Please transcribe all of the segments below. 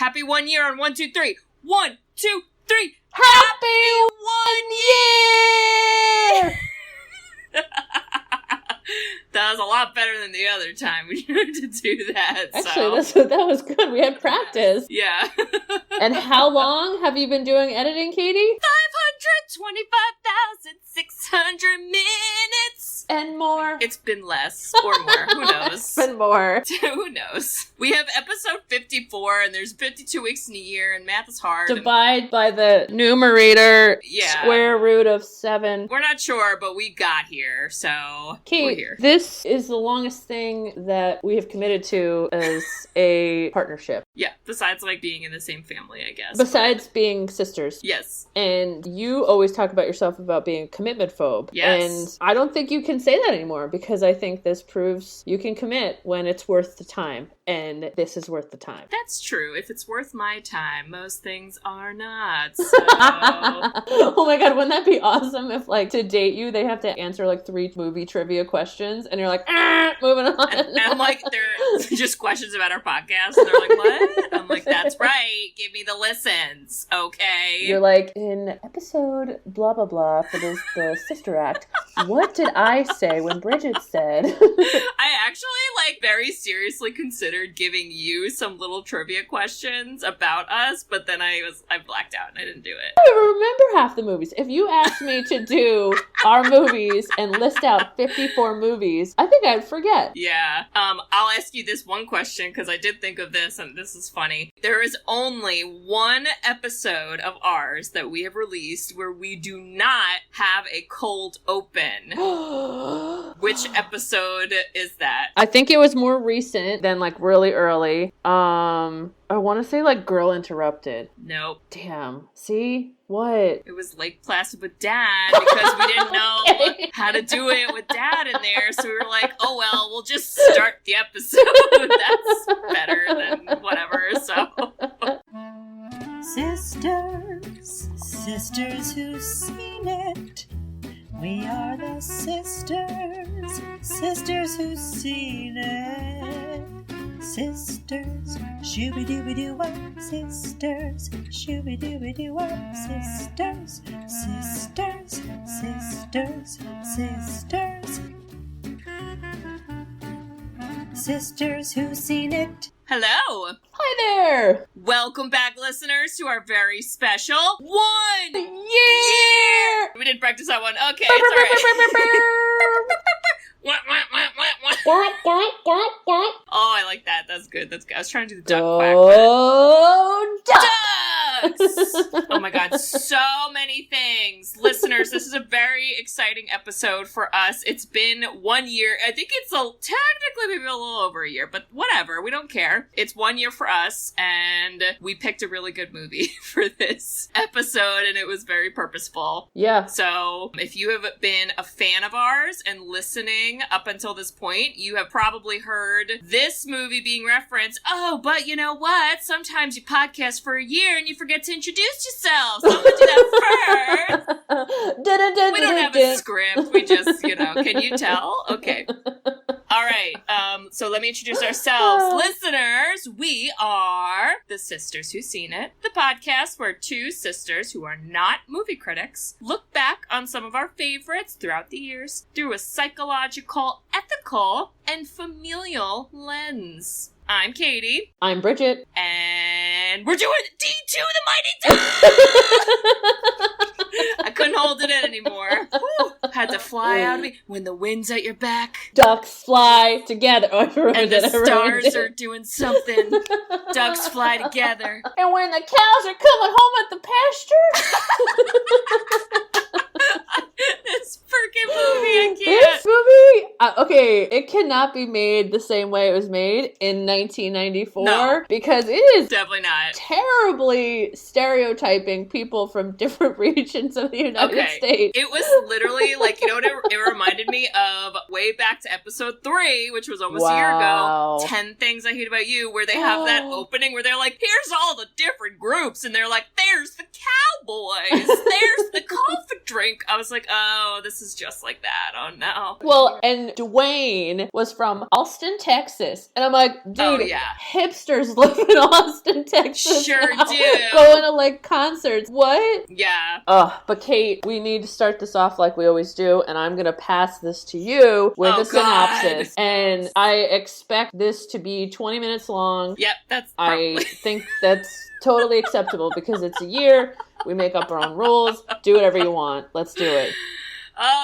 Happy 1 year on 1, 2, 3. 1, 2, 3. Happy 1 year! That was a lot better than the other time we tried to do that. Actually, that was good. We had practice. Yeah. And how long have you been doing editing, Katie? 525,600 minutes. And more. It's been less or more. Who knows? And more. Who knows? We have episode 54, and there's 52 weeks in a year, and math is hard. Divide by the numerator, square root of 7. We're not sure, but we got here, so Kate, we're here. This is the longest thing that we have committed to as a partnership. Yeah, besides, like, being in the same family, I guess. Besides being sisters. Yes. And you always talk about yourself about being a commitment phobe. Yes. And I don't think you can say that anymore, because I think this proves you can commit when it's worth the time. And this is worth the time. That's true. If it's worth my time, most things are not. So. Oh my god, wouldn't that be awesome if, like, to date you, they have to answer, like, 3 movie trivia questions, and you're like, moving on. And like, they're just questions about our podcast, and they're like, what? I'm like, that's right. Give me the listens, okay? You're like, in episode blah blah blah for the Sister Act, what did I say when Bridget said? I actually, like, very seriously considered giving you some little trivia questions about us, but then I blacked out and I didn't do it. I remember half the movies. If you asked me to do our movies and list out 54 movies, I think I'd forget. Yeah. I'll ask you this one question, because I did think of this, and this is funny. There is only one episode of ours that we have released where we do not have a cold open. Which episode is that? I think it was more recent than, like, really early. I want to say, like, Girl Interrupted. Nope. Damn. See? What? It was Lake Placid with Dad, because we didn't know how to do it with Dad in there, so we were like, oh well, we'll just start the episode. That's better than whatever, so. Sisters who've seen it. We are the sisters who've seen it. Sisters, shooby-dooby-doo-wop, sisters, shooby-dooby-doo-wop, sisters, sisters, sisters, sisters. Sisters who've seen it. Hello! Hi there! Welcome back, listeners, to our very special 1 year! We didn't practice that one. Okay, it's alright. Oh, I like that. That's good. That's good. I was trying to do the duck quack. Ducks! Oh my god, so many things. Listeners, this is a very exciting episode for us. It's been 1 year. I think it's technically maybe a little over a year, but whatever. We don't care. It's 1 year for us, and we picked a really good movie for this episode, and it was very purposeful. Yeah. So, if you have been a fan of ours and listening up until this point, you have probably heard this movie being referenced. Oh, but you know what? Sometimes you podcast for a year and you forget to introduce yourself. So I'm gonna do that first. We don't have a script. We just, can you tell? Okay. All right. So let me introduce ourselves. Listeners, we are the Sisters Who've Seen It, the podcast where 2 sisters who are not movie critics look back on some of our favorites throughout the years through a psychological, ethical, and familial lens. I'm Katie. I'm Bridget. And we're doing D2 the Mighty Ducks! I couldn't hold it in anymore. Woo. Had to fly out of me. When the wind's at your back. Ducks fly together. Oh, and the stars are doing something. Ducks fly together. And when the cows are coming home at the pasture. This freaking movie, I can't. This movie, okay, it cannot be made the same way it was made in 1994. No. Because it is definitely not terribly stereotyping people from different regions of the United States. It was literally like, you know what it reminded me of? Way back to episode 3, which was almost a year ago. 10 Things I Hate About You, where they have that opening where they're like, here's all the different groups, and they're like, there's the cowboys. There's the coffee drink. I was like, oh, this is just like that. Oh, no. Well, and Dwayne was from Austin, Texas. And I'm like, dude, hipsters live in Austin, Texas. Sure now, do. Going to, like, concerts. What? Yeah. But Kate, we need to start this off like we always do, and I'm going to pass this to you with a synopsis. And I expect this to be 20 minutes long. Yep, that's I think that's totally acceptable because it's a year. We make up our own rules. Do whatever you want. Let's do it.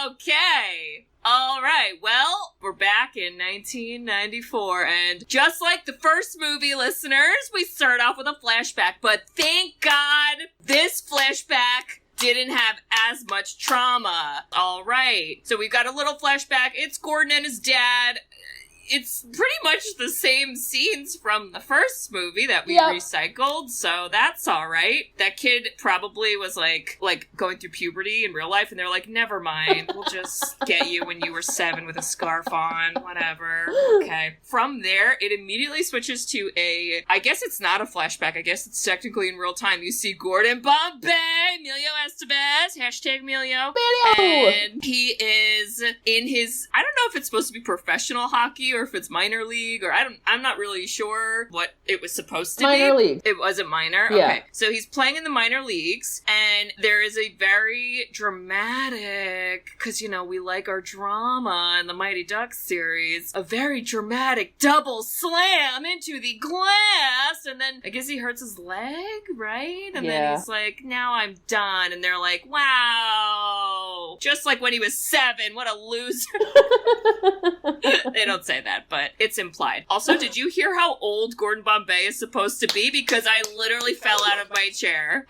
Okay. All right. Well, we're back in 1994, and just like the first movie, listeners, we start off with a flashback. But thank God this flashback didn't have as much trauma. All right. So we've got a little flashback. It's Gordon and his dad. It's pretty much the same scenes from the first movie that we recycled, so that's all right. That kid probably was like going through puberty in real life, and they're like, never mind, we'll just get you when you were 7 with a scarf on, whatever. Okay. From there, it immediately switches to I guess it's not a flashback, I guess it's technically in real time. You see Gordon Bombay, Emilio Estevez, hashtag Emilio. And he is in his, I don't know if it's supposed to be professional hockey or if it's minor league, or I'm not really sure what it was supposed to be. Minor league. It wasn't minor? Yeah. Okay. So he's playing in the minor leagues, and there is a very dramatic, because, you know, we like our drama in the Mighty Ducks series, a very dramatic double slam into the glass, and then I guess he hurts his leg, right? And then he's like, now I'm done. And they're like, wow. Just like when he was 7, what a loser. They don't say that, but it's implied. Also, did you hear how old Gordon Bombay is supposed to be? Because I literally fell out of my chair.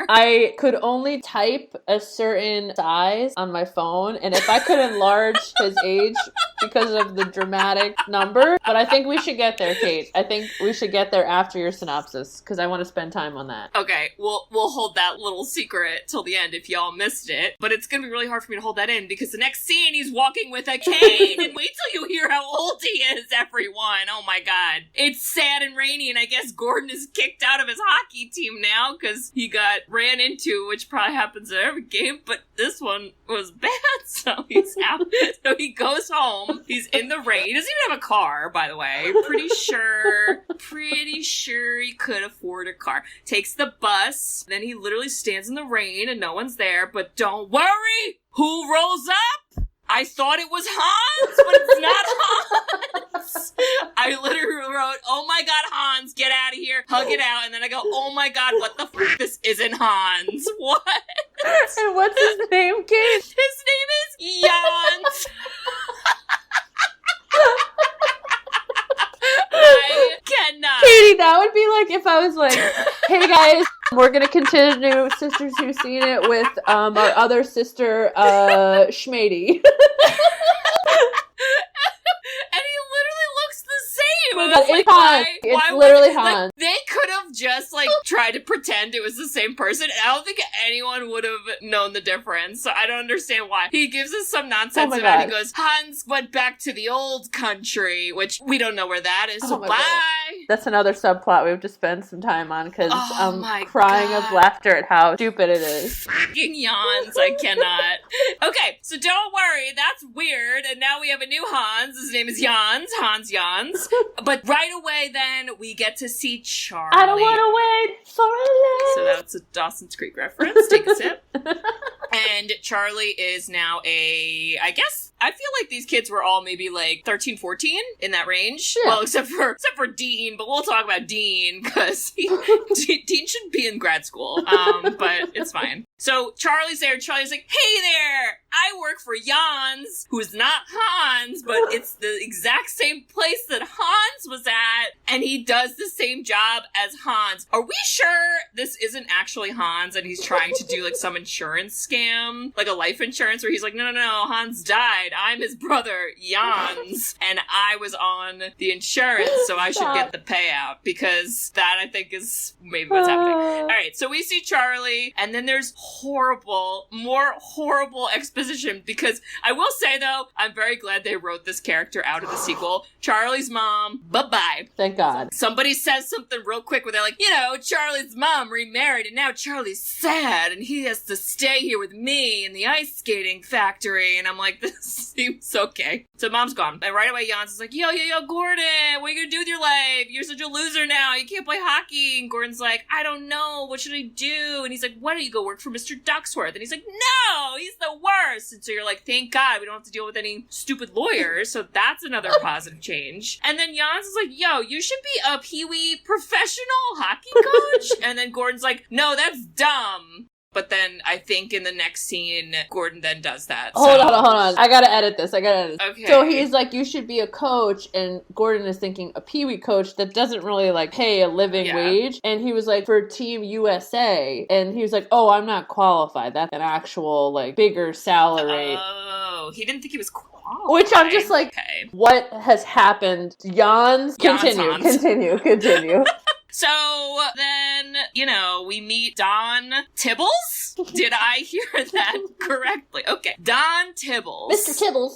I could only type a certain size on my phone, and if I could enlarge his age because of the dramatic number, but I think we should get there, Kate. I think we should get there after your synopsis, because I want to spend time on that. Okay, we'll hold that little secret till the end if y'all missed it, but it's gonna be really hard for me to hold that in, because the next scene he's walking with a cane, and wait till you hear how old he is, everyone. Oh my god. It's sad and rainy, and I guess Gordon is kicked out of his hockey team now because he got ran into, which probably happens in every game, but this one was bad, so he's out. So he goes home. He's in the rain. He doesn't even have a car, by the way. Pretty sure he could afford a car. Takes the bus. Then he literally stands in the rain and no one's there, but don't worry! Who rolls up? I thought it was Hans, but it's not Hans. I literally wrote, oh my god, Hans, get out of here, hug it out, and then I go, oh my god, what the f***, this isn't Hans. What? And what's his name, Kate? His name is Jans. I cannot. Katie, that would be like if I was like, hey guys, we're gonna continue Sisters Who've Seen It with our other sister, Schmady. And he literally looks the same. Oh my God, it's Hans. It's literally Hans. Like, they could have just tried to pretend it was the same person. I don't think anyone would have known the difference. So I don't understand why. He gives us some nonsense about it. He goes, Hans went back to the old country, which we don't know where that is. So bye. God. That's another subplot we have to spend some time on because I'm crying of laughter at how stupid it is. Fucking yawns. I cannot. Okay, so don't worry. That's weird. And now we have a new Hans. His name is Jans. Hans Jans. But right away then, we get to see Charlie. I don't want to wait for a life. So that's a Dawson's Creek reference. Take a sip. And Charlie is now I feel like these kids were all maybe 13, 14 in that range. Yeah. Well, except for Dean, but we'll talk about Dean because Dean should be in grad school. But it's fine. So Charlie's there. Charlie's like, hey there, I work for Jans, who's not Hans, but it's the exact same place that Hans was at, and he does the same job as Hans. Are we sure this isn't actually Hans and he's trying to do some insurance scam, like a life insurance where he's like, no, Hans died. I'm his brother, Jans, and I was on the insurance, so I should get the payout, because that, I think, is maybe what's happening. All right, so we see Charlie, and then there's more horrible exposition, because I will say, though, I'm very glad they wrote this character out of the sequel. Charlie's mom, bye-bye. Thank God. Somebody says something real quick where they're like, Charlie's mom remarried and now Charlie's sad and he has to stay here with me in the ice skating factory. And I'm like, this seems okay. So mom's gone. And right away, Jans is like, yo, Gordon, what are you gonna do with your life? You're such a loser now. You can't play hockey. And Gordon's like, I don't know. What should I do? And he's like, why don't you go work for Mr. Ducksworth? And he's like, no, he's the worst. And so you're like, thank God we don't have to deal with any stupid lawyers. So that's another positive change. And then Jans is like, yo, you should be a Pee-wee professional hockey coach. And then Gordon's like, no, that's dumb. But then I think in the next scene, Gordon then does that. Hold on. I gotta edit this. Okay. So he's like, you should be a coach. And Gordon is thinking a Pee-wee coach that doesn't really like pay a living wage. And he was like, for Team USA. And he was like, oh, I'm not qualified. That's an actual like bigger salary. Oh, he didn't think he was qualified. Which I'm just like, okay. What has happened? Jans? Continue. So then, we meet Don Tibbles? Did I hear that correctly? Okay. Don Tibbles.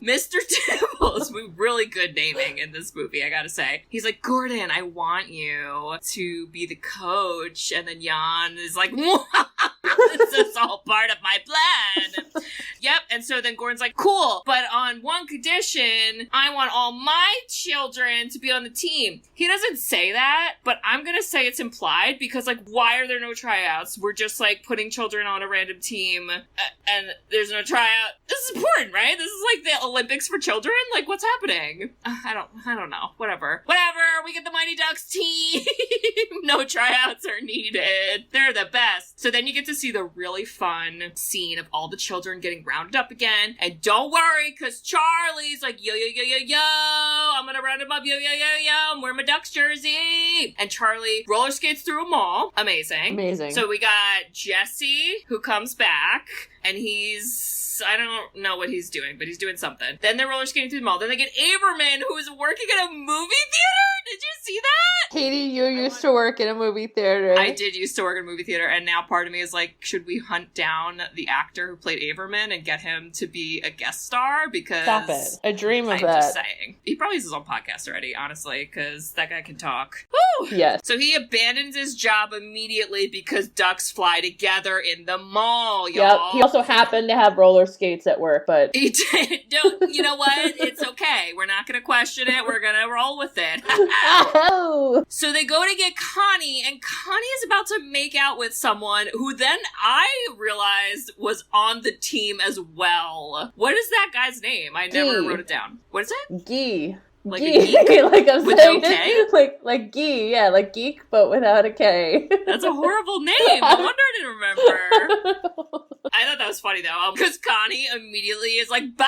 Mr. Tibbles. Really good naming in this movie, I gotta say. He's like, Gordon, I want you to be the coach. And then Jan is like, this is all part of my plan. Yep. And so then Gordon's like, cool, but on one condition, I want all my children to be on the team. He doesn't say that, but I'm gonna say it's implied, because like, why are there no tryouts? We're just like putting children on a random team and there's no tryout. This is important, right? This is like the Olympics for children. Like, what's happening? I don't know. Whatever. We get the Mighty Ducks team. No tryouts are needed. They're the best. So then you get to see the really fun scene of all the children getting rounded up again. And don't worry, because Charlie's like, yo, I'm gonna round him up, yo, I'm wearing my Ducks jersey. And Charlie roller skates through a mall. Amazing. So we got Jesse, who comes back, and I don't know what he's doing, but he's doing something. Then they're roller skating through the mall. Then they get Averman, who is working at a movie theater. Did you see that? Katie, you used to work in a movie theater. I did used to work in a movie theater, and now part of me is like, should we hunt down the actor who played Averman and get him to be a guest star? Because stop it. I dream of that. I'm just saying. He probably has his own podcast already, honestly, because that guy can talk. Woo! Yes. So he abandons his job immediately because ducks fly together in the mall, y'all. Yep. He also happened to have roller skates at work, but he did. You know what? It's okay. We're not going to question it. We're going to roll with it. So they go to get Connie, and Connie is about to make out with someone who then I realized was on the team as well. What is that guy's name? I never wrote it down. What is it? Gee. Like a geek? Like I'm with saying, no K? like gee, yeah, like geek, but without a K. That's a horrible name. No wonder I didn't remember. I thought that was funny though, because Connie immediately is like, bye!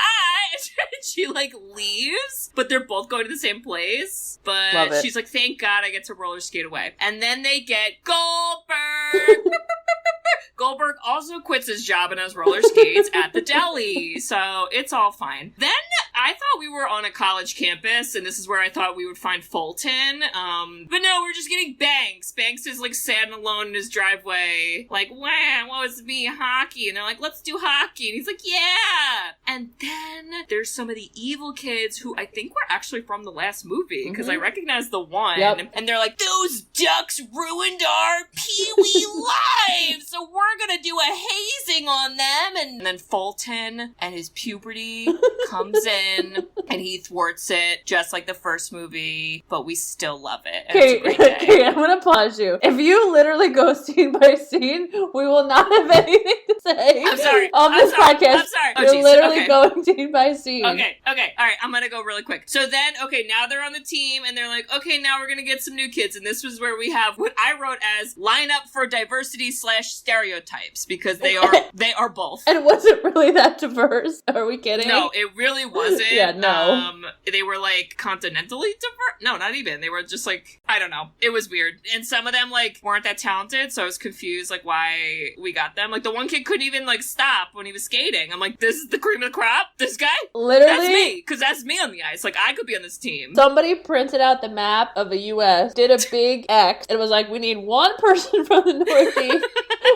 And she like leaves, but they're both going to the same place. But she's like, thank God I get to roller skate away. And then they get Goldberg! Goldberg also quits his job and has roller skates at the deli, so it's all fine. Then I thought we were on a college campus, and this is where I thought we would find Fulton. But no, we're just getting Banks. Banks is like sad and alone in his driveway, like, wow, what was me, hockey? And they're like, let's do hockey. And he's like, yeah. And then there's some of the evil kids who I think were actually from the last movie, because I recognize the one. Yep. And they're like, those ducks ruined our Pee-wee lives, so we're gonna do a hazing on them. And then Fulton and his puberty comes in, and he thwarts it just like the first movie, but we still love it. Okay, I'm gonna pause you. If you literally go scene by scene, we will not have anything to say. I'm sorry. On this podcast. I'm sorry. You're literally going scene by scene. Okay. All right, I'm gonna go really quick. So then, now they're on the team, and they're like, okay, now we're gonna get some new kids, and this was where we have what I wrote as line up for diversity / stereotypes, because they are both. And was it really that diverse? Are we kidding? No, it really wasn't. Yeah, no. They were like continentally diverse. No, not even. They were just like, I don't know. It was weird. And some of them like weren't that talented, so I was confused like why we got them. Like the one kid couldn't even like stop when he was skating. I'm like, this is the cream of the crop? This guy? Literally? That's me, because that's me on the ice. Like I could be on this team. Somebody printed out the map of the U.S., did a big X, and was like, we need one person from the Northeast,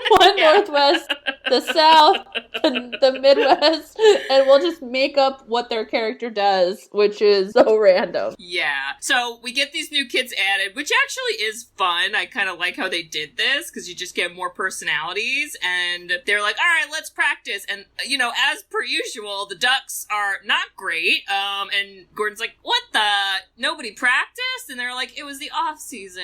one Northwest, the South, the Midwest, and we'll just make up what their character does, which is so random. Yeah. So we get these new kids added, which actually is fun. I kind of like how they did this, because you just get more personalities, and they're like, all right, let's practice. And, you know, as per usual, the Ducks are not great. And Gordon's like, what the? Nobody practiced? And they're like, it was the off season.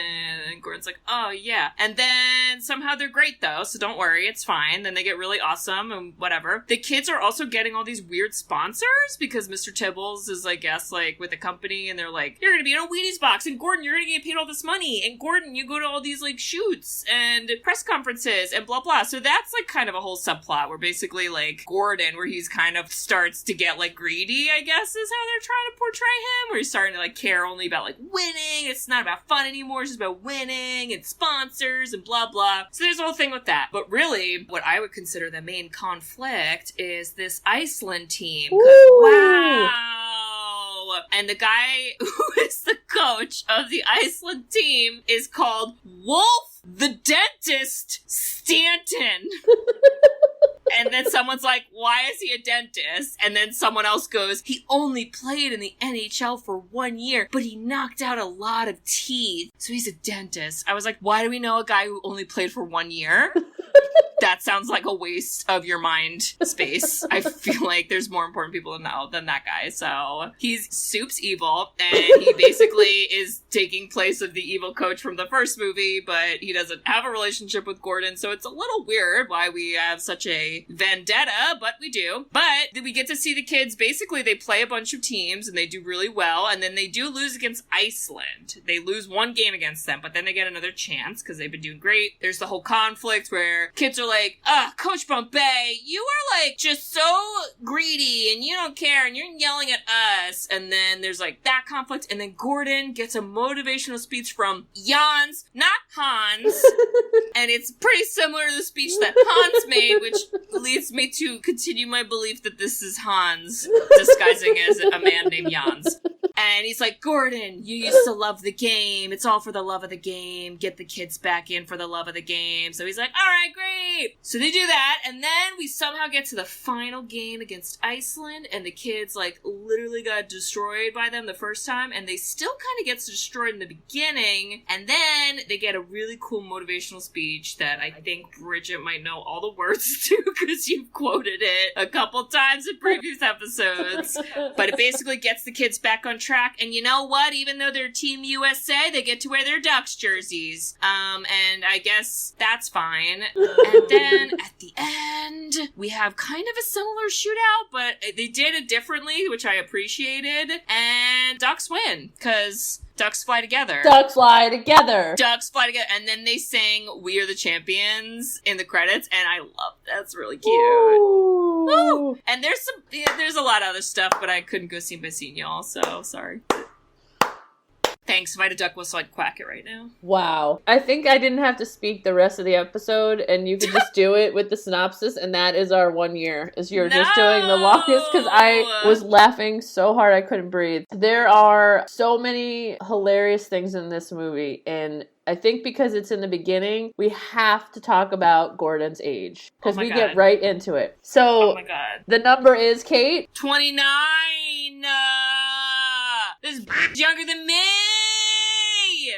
And Gordon's like, oh, yeah. And then somehow they're great, though, so don't worry, it's fine. Then they get really awesome and whatever. The kids are also getting all these weird sponsors, because Mr. Tibbles is, I guess, like, with a company, and they're like, you're gonna be in a Wheaties box, and Gordon, you're gonna get paid all this money, and Gordon, you go to all these, like, shoots and press conferences and blah, blah. So that's, like, kind of a whole subplot where basically, like, Gordon, where he's kind of starts to get, like, greedy, I guess, is how they're trying to portray him, where he's starting to, like, care only about, like, winning. It's not about fun anymore. It's just about winning and sponsors and blah, blah. So there's a whole thing with that. But really, what I would consider the main conflict is this Iceland team. 'Cause, wow! And the guy who is the coach of the Iceland team is called Wolf the Dentist Stanton. And then someone's like, why is he a dentist? And then someone else goes, he only played in the NHL for 1 year, but he knocked out a lot of teeth, so he's a dentist. I was like, why do we know a guy who only played for 1 year? That sounds like a waste of your mind space. I feel like there's more important people to know than that guy. So he's Soup's evil, and he basically is taking place of the evil coach from the first movie, but he doesn't have a relationship with Gordon, so it's a little weird why we have such a vendetta, but we do. But we get to see the kids, basically they play a bunch of teams, and they do really well, and then they do lose against Iceland. They lose one game against them, but then they get another chance, because they've been doing great. There's the whole conflict where kids are like, Coach Bombay, you are like just so greedy and you don't care and you're yelling at us. And then there's like that conflict. And then Gordon gets a motivational speech from Jans, not Hans. And it's pretty similar to the speech that Hans made, which leads me to continue my belief that this is Hans disguising as a man named Jans. And he's like, Gordon, you used to love the game. It's all for the love of the game. Get the kids back in for the love of the game. So he's like, all right, great. So they do that. And then we somehow get to the final game against Iceland. And the kids, like, literally got destroyed by them the first time. And they still kind of gets destroyed in the beginning. And then they get a really cool motivational speech that I think Bridget might know all the words to, because you've quoted it a couple times in previous episodes. But it basically gets the kids back on track. And you know what? Even though they're Team USA, they get to wear their Ducks jerseys. And I guess that's fine. And then at the end, we have kind of a similar shootout, but they did it differently, which I appreciated. And Ducks win, because Ducks fly together. Ducks fly together. Ducks fly together. And then they sing We Are the Champions in the credits, and I love that. It's really cute. Ooh. Woo! And there's a lot of other stuff, but I couldn't go scene by scene, y'all, so sorry. Thanks. If I had a duck whistle, I'd quack it right now. Wow. I think I didn't have to speak the rest of the episode, and you could just do it with the synopsis, and that is our 1 year, is you're just doing the longest, because I was laughing so hard I couldn't breathe. There are so many hilarious things in this movie, and I think because it's in the beginning, we have to talk about Gordon's age, because we get right into it. So, the number is, Kate? 29! This is younger than me!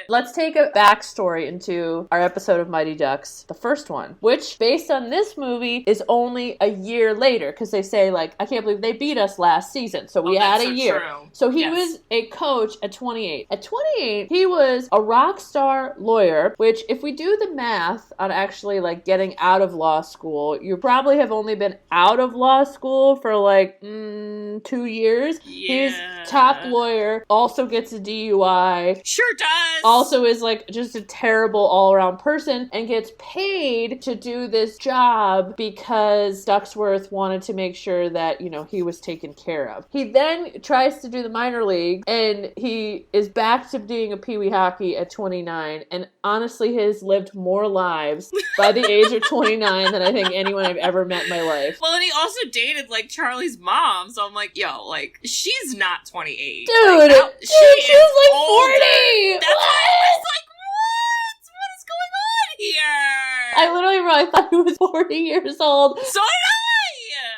Let's take a backstory into our episode of Mighty Ducks, the first one, which, based on this movie, is only a year later, because they say, like, I can't believe they beat us last season, so we had a year. True. So he was a coach at 28. At 28, he was a rock star lawyer, which, if we do the math on actually, like, getting out of law school, you probably have only been out of law school for, like, 2 years. Yeah. He's top lawyer, also gets a DUI. Sure does! Also is like just a terrible all-around person, and gets paid to do this job because Ducksworth wanted to make sure that, you know, he was taken care of. He then tries to do the minor league, and he is back to doing a peewee hockey at 29, and honestly has lived more lives by the age of 29 than I think anyone I've ever met in my life. Well, and he also dated, like, Charlie's mom, so I'm like, yo, like, she's not 28. Dude, like, she's like older. 40! That's why I was like, what? What is going on here? I literally really thought he was 40 years old. So did I!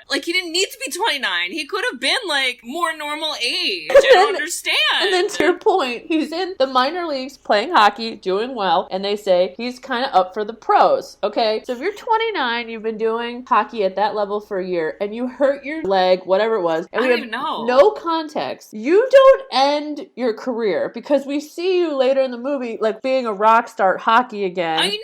Like, he didn't need to be 29. He could have been, like, more normal age. I don't understand. And then to your point, he's in the minor leagues playing hockey, doing well, and they say he's kind of up for the pros, okay? So if you're 29, you've been doing hockey at that level for a year, and you hurt your leg, whatever it was, and I we don't have even know. no context, you don't end your career, because we see you later in the movie, like, being a rock star at hockey again. I know!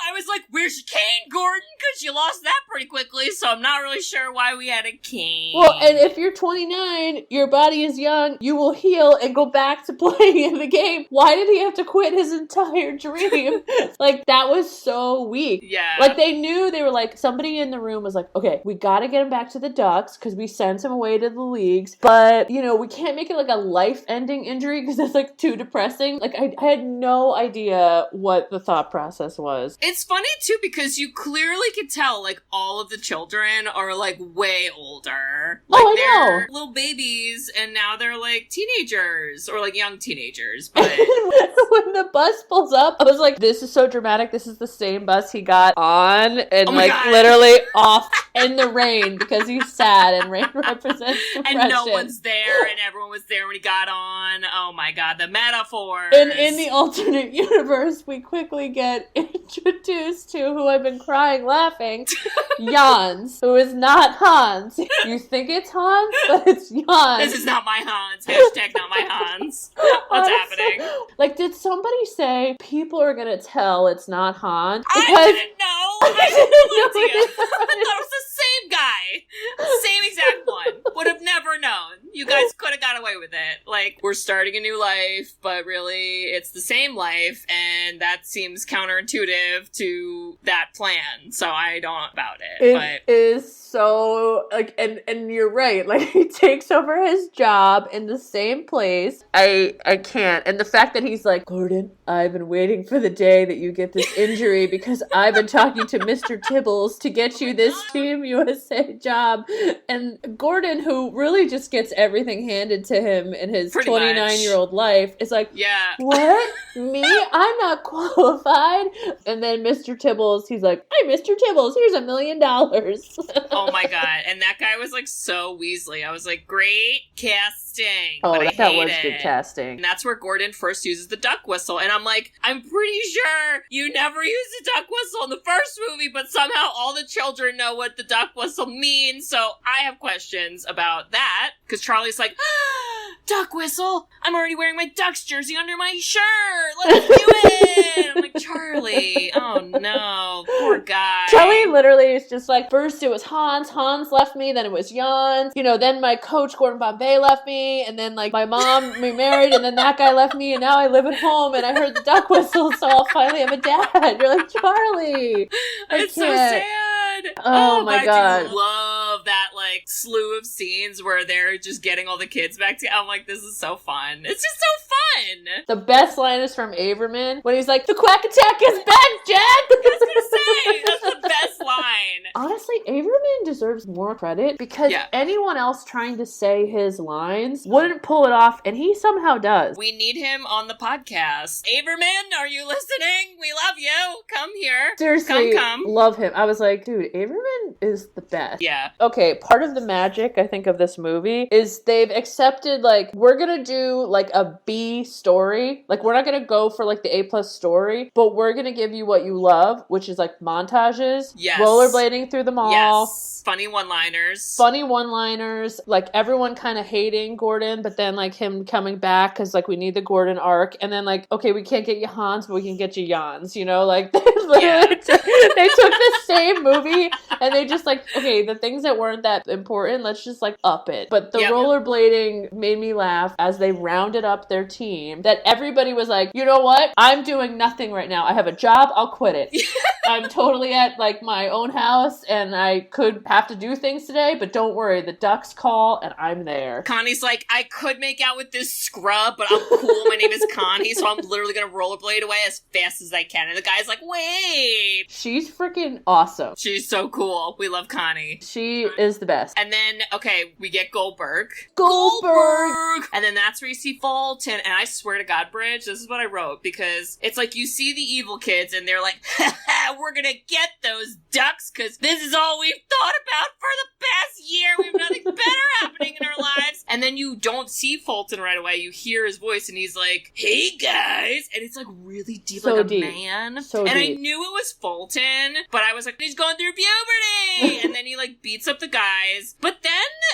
I was like, where's your cane, Gordon? Because you lost that pretty quickly, so I'm not really sure why we had a cane. Well, and if you're 29, your body is young, you will heal and go back to playing in the game. Why did he have to quit his entire dream? Like, that was so weak. Yeah. Like, they knew, they were like, somebody in the room was like, okay, we gotta get him back to the Ducks because we sent him away to the leagues, but, you know, we can't make it like a life-ending injury because that's like too depressing. Like, I had no idea what the thought process was. It's funny, too, because you clearly could tell, like, all of the children are, like, way older. Like, I they're know. little babies, and now they're, like, teenagers, or, like, young teenagers, but... When the bus pulls up, I was like, this is so dramatic. This is the same bus he got on and, Oh my like, God. literally off in the rain because he's sad and rain represents depression. And no one's there, and everyone was there when he got on. Oh my God, the metaphors. And in the alternate universe, we quickly get introduced to who I've been crying laughing, Jans, who is not Hans. You think it's Hans, but it's Jans. This is not my Hans. Hashtag not my Hans. What's Honestly, happening? Like, did somebody say people are gonna tell it's not Hans? I didn't know. I had no idea. I thought it was the same guy. Same exact one. Would have never known. You guys could have got away with it. Like, we're starting a new life, but really it's the same life, and that seems counterintuitive to that plan. So I don't know about it. It is so, like, and you're right. Like, he takes over his job in the same place. I can't. And the fact that he's like, Gordon, I've been waiting for the day that you get this injury because I've been talking to Mr. Tibbles to get you this Team USA job. And Gordon, who really just gets everything handed to him in his 29-year-old life, is like, yeah. What? Me? I'm not qualified. And then Mr. Tibbles, he's like, hey, Mr. Tibbles, here's $1 million. Oh my God. And that guy was like so Weasley. I was like, great casting. Oh, but that I was hate good it. casting. And that's where Gordon first uses the duck whistle. And I'm like, I'm pretty sure you never used the duck whistle in the first movie, but somehow all the children know what the duck whistle means. So I have questions about that. Because Charlie's like, duck whistle? I'm already wearing my Ducks jersey under my shirt. Let's do it. I'm like, Charlie, oh no, poor guy. Charlie literally is just like, first it was Hans left me, then it was Jans, you know, then my coach Gordon Bombay left me, and then like my mom remarried, and then that guy left me, and now I live at home, and I heard the duck whistle, so I'll finally have a dad. You're like, Charlie, it's so sad. Oh my God. I do love that like slew of scenes where they're just getting all the kids back together. I'm like, this is so fun. It's just so fun. The best line is from Averman when he's like, the quack attack is back, Jack. I was gonna say, that's the best line. Honestly, Averman deserves more credit because anyone else trying to say his lines wouldn't pull it off, and he somehow does. We need him on the podcast. Averman, are you listening? We love you. Come here. Seriously, come. Love him. I was like, dude, Averman is the best. Yeah. Okay, part of the magic, I think, of this movie is they've accepted, like, we're gonna do, like, a B story. Like, we're not gonna go for, like, the A+ story, but we're gonna give you what you love, which is, like, montages. Yes. Rollerblading through the mall. Yes. Funny one-liners. Like, everyone kind of hating Gordon, but then, like, him coming back because, like, we need the Gordon arc. And then, like, okay, we can't get you Hans, but we can get you Jans, you know? Like, they took the same movie and they just, like, okay, the things that weren't that important, let's just, like, up it. But the rollerblading made me laugh as they rounded up their team, that everybody was like, you know what? I'm doing nothing right now. I have a job. I'll quit it. I'm totally at, like, my own house, and I could have to do things today, but don't worry, the Ducks call, and I'm there. Connie's like, I could make out with this scrub, but I'm cool. My name is Connie, so I'm literally gonna rollerblade away as fast as I can. And the guy's like, wait. She's freaking awesome. She's so cool. We love Connie. She is the best. And then, okay, we get Goldberg. And then that's where you see Fulton. And I swear to God, Bridge, this is what I wrote, because it's like you see the evil kids, and they're like, ha ha, yeah, we're gonna get those ducks because this is all we've thought about for the past year. We have nothing better happening in our lives. And then you don't see Fulton right away. You hear his voice and he's like, hey guys. And it's like really deep, So like a deep. man. So and deep. I knew it was Fulton, but I was like, he's going through puberty. And then he like beats up the guys. But then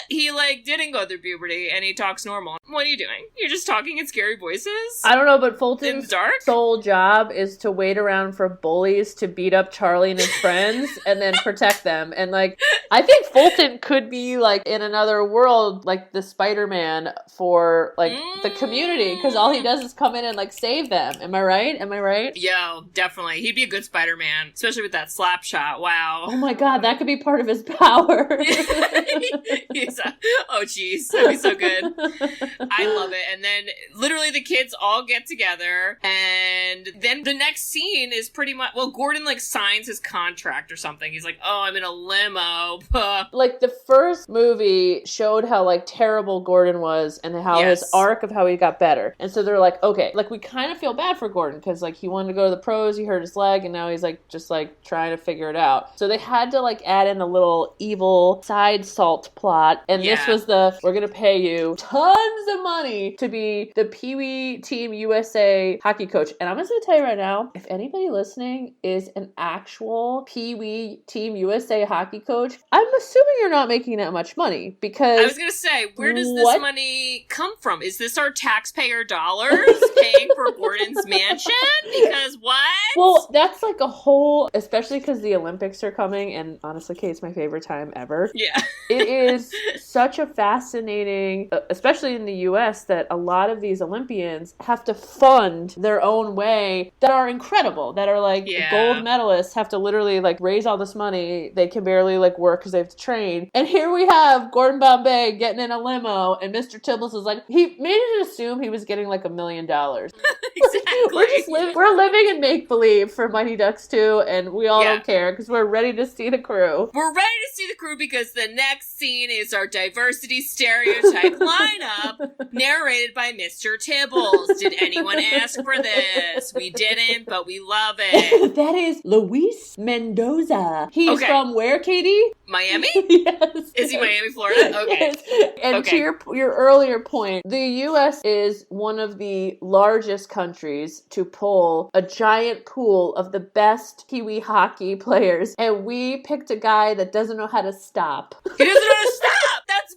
he like didn't go through puberty and he talks normal. What are you doing? You're just talking in scary voices? I don't know, but In the Fulton's dark? sole job is to wait around for bullies to beat up Charlie and his friends and then protect them. And like, I think Fulton could be like in another world, like the Spider-Man for like the community, because all he does is come in and like save them. Am I right? Am I right? Yo, definitely. He'd be a good Spider-Man, especially with that slap shot. Wow. Oh my god, that could be part of his power. Oh, jeez. That'd be so good. I love it. And then literally the kids all get together, and then the next scene is pretty much, well, Gordon like signs his contract or something. He's like, oh, I'm in a limo. Like the first movie showed how like terrible Gordon was and how Yes. his arc of how he got better. And so they're like, okay, like we kind of feel bad for Gordon because like he wanted to go to the pros, he hurt his leg, and now he's like just like trying to figure it out. So they had to like add in a little evil side salt plot. And this Yeah. was we're gonna pay you tons of money to be the Pee Wee Team USA hockey coach. And I'm just gonna tell you right now, if anybody listening is an actual Pee Wee Team USA hockey coach, I'm assuming you're not making that much money because I was going to say, where does this What? money come from? Is this our taxpayer dollars paying for Gordon's mansion? Because what? well, that's like a whole, especially because the Olympics are coming, and honestly, Kate, it's my favorite time ever. Yeah. It is such a fascinating, especially in the US, that a lot of these Olympians have to fund their own way that are incredible, that are like Yeah. gold medalists have to literally like raise all this money. They can barely like work because they have to train. And here we have Gordon Bombay getting in a limo, and Mr. Tibbles is like, he made it assume he was getting like $1 million. Exactly. We're living in make-believe for Mighty Ducks 2, and we all Yeah. don't care because we're ready to see the crew. We're ready to see the crew because the next scene is our diversity stereotype lineup, narrated by Mr. Tibbles. Did anyone ask for this? We didn't, but we love it. That is Luis Mendoza. He's Okay. from where, Katie? Miami? Yes. Is he Miami, Florida? Okay. Yes. And Okay. to your earlier point, the U.S. is one of the largest countries to pull a giant pool of the best Kiwi hockey players, and we picked a guy that doesn't know how to stop. He doesn't know how to stop! That's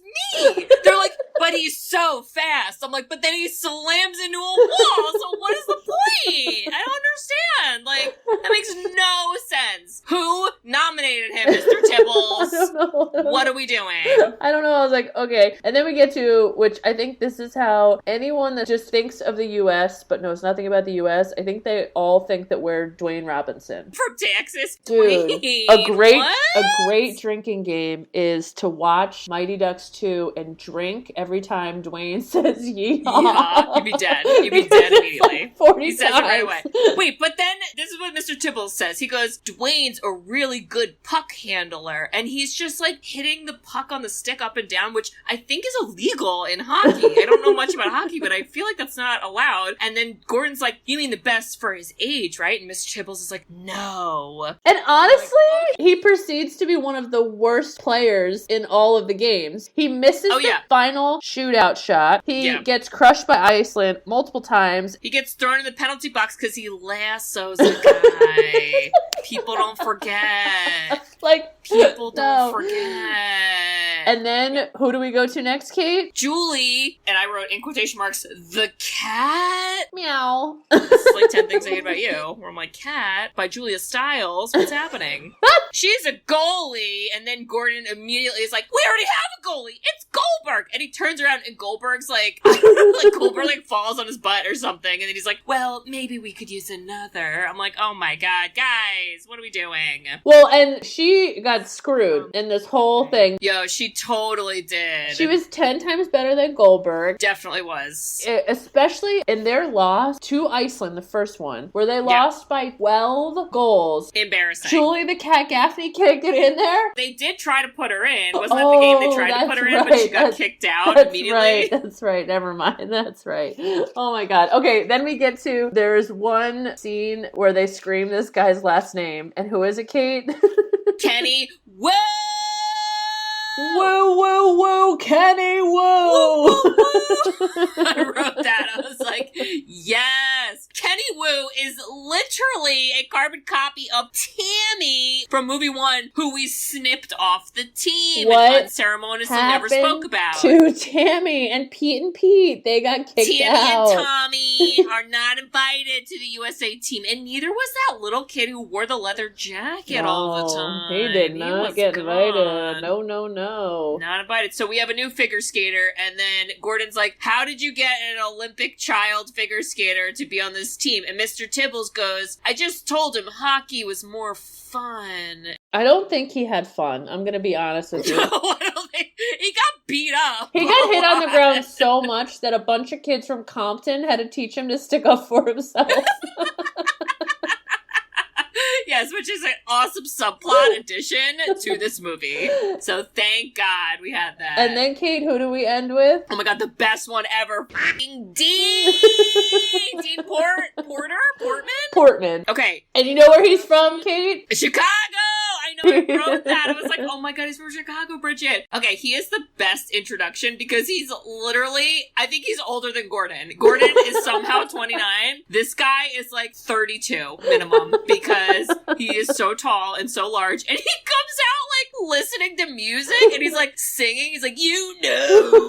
me! They're like, but he's so fast. I'm like, but then he slams into a wall, so what is the point? I don't understand. Like, that makes no sense. Who nominated him, Mr. Tibbles? I don't know. What are we doing? I don't know. I was like, okay. And then we get to, which I think this is how anyone that just thinks of the U.S. but knows nothing about the U.S., I think they all think that we're Dwayne Robinson. From Texas? Dude, Dwayne. a What? great drinking game is to watch Mighty Ducks 2 and drink every time Dwayne says yeehaw. Yeah, you'd be dead. You'd be dead immediately. 40 He says times. it right away. Wait, but then this is what Mr. Tibbles says. He goes, Dwayne's a really good puck handler. And he's just like hitting the puck on the stick up and down, which I think is illegal in hockey. I don't know much about hockey, but I feel like that's not allowed. And then Gordon's like, you mean the best for his age, right? And Mr. Tibbles is like, no. And honestly, he proceeds to be one of the worst players in all of the games. He misses the final shootout shot. He gets crushed by Iceland multiple times. He gets thrown in the penalty box because he lassos a guy. People don't forget. Like, People no. don't forget. And then, who do we go to next, Kate? Julie, and I wrote in quotation marks, the cat. Meow. This is like 10 Things I Hate About You, where I'm like, Cat by Julia Stiles. What's happening? She's a goalie, and then Gordon immediately is like, we already have a goalie. It's Goldberg. And he turns around, and Goldberg's like, like Goldberg like falls on his butt or something, and then he's like, well, maybe we could use another. I'm like, oh my god, guys, what are we doing? Well, and she got screwed in this whole thing. Yo, she totally did. She was 10 times better than Goldberg. Definitely was. Especially in their loss to Iceland, the first one, where they lost by 12 goals. Embarrassing. Julie the Cat Gaffney can't get in there. They did try to put her in. Wasn't that the game they tried to put her in? But got kicked out That's immediately. right. That's right. Never mind. That's right. Oh my God. Okay, then we get to, there's one scene where they scream this guy's last name. And who is it, Kate? Kenny, woo! Woo, woo, woo, Kenny, woo! Woo, woo, woo. I wrote that. I was like, yes. Kenny Woo is literally a carbon copy of Tammy from movie 1, who we snipped off the team and unceremoniously never spoke about. To Tammy and Pete, they got kicked Tammy out. and Tommy are not invited to the USA team, and neither was that little kid who wore the leather jacket all the time. He did not get invited. No. Not invited. So we have a new figure skater, and then Gordon's like, how did you get an Olympic child figure skater to be on this team? And Mr. Tibbles goes, I just told him hockey was more fun. I don't think he had fun. I'm going to be honest with you. No, I don't think. He got beat up. He got hit on the ground so much that a bunch of kids from Compton had to teach him to stick up for himself. Yes, which is an awesome subplot addition to this movie. So thank God we had that. And then, Kate, who do we end with? Oh my God, the best one ever. Fucking Dean! Dean Portman? Okay. And you know where he's from, Kate? Chicago! I know, I wrote that. I was like, oh my God, he's from Chicago, Bridget. Okay, he is the best introduction because he's literally, I think he's older than Gordon. Gordon is somehow 29. This guy is like 32 minimum because he is so tall and so large. And he comes out like listening to music and he's like singing. He's like, you know.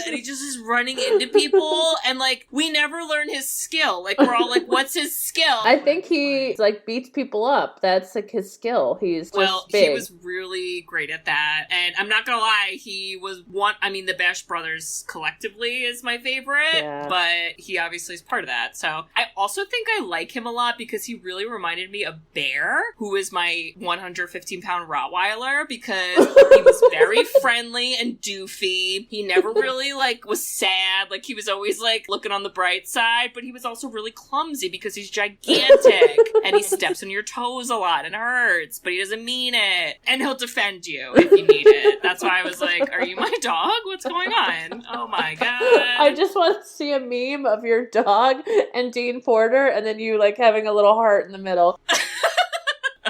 And he just is running into people. And like, we never learn his skill. Like, we're all like, what's his skill? I think he like beats people up. That's like his skill. He's just big. He was really great at that. And I'm not gonna lie, he was the Bash Brothers collectively is my favorite, but he obviously is part of that. So I also think I like him a lot because he really reminded me of Bear, who is my 115-pound Rottweiler, because he was very friendly and doofy. He never really like was sad. Like, he was always like looking on the bright side, but he was also really clumsy because he's gigantic and he steps on your toes a lot and it hurts, but he doesn't mean it. And he'll defend you if you need it. That's why I was like, are you my dog? What's going on? Oh my God. I just want to see a meme of your dog and Dean Porter and then you like having a little heart in the middle.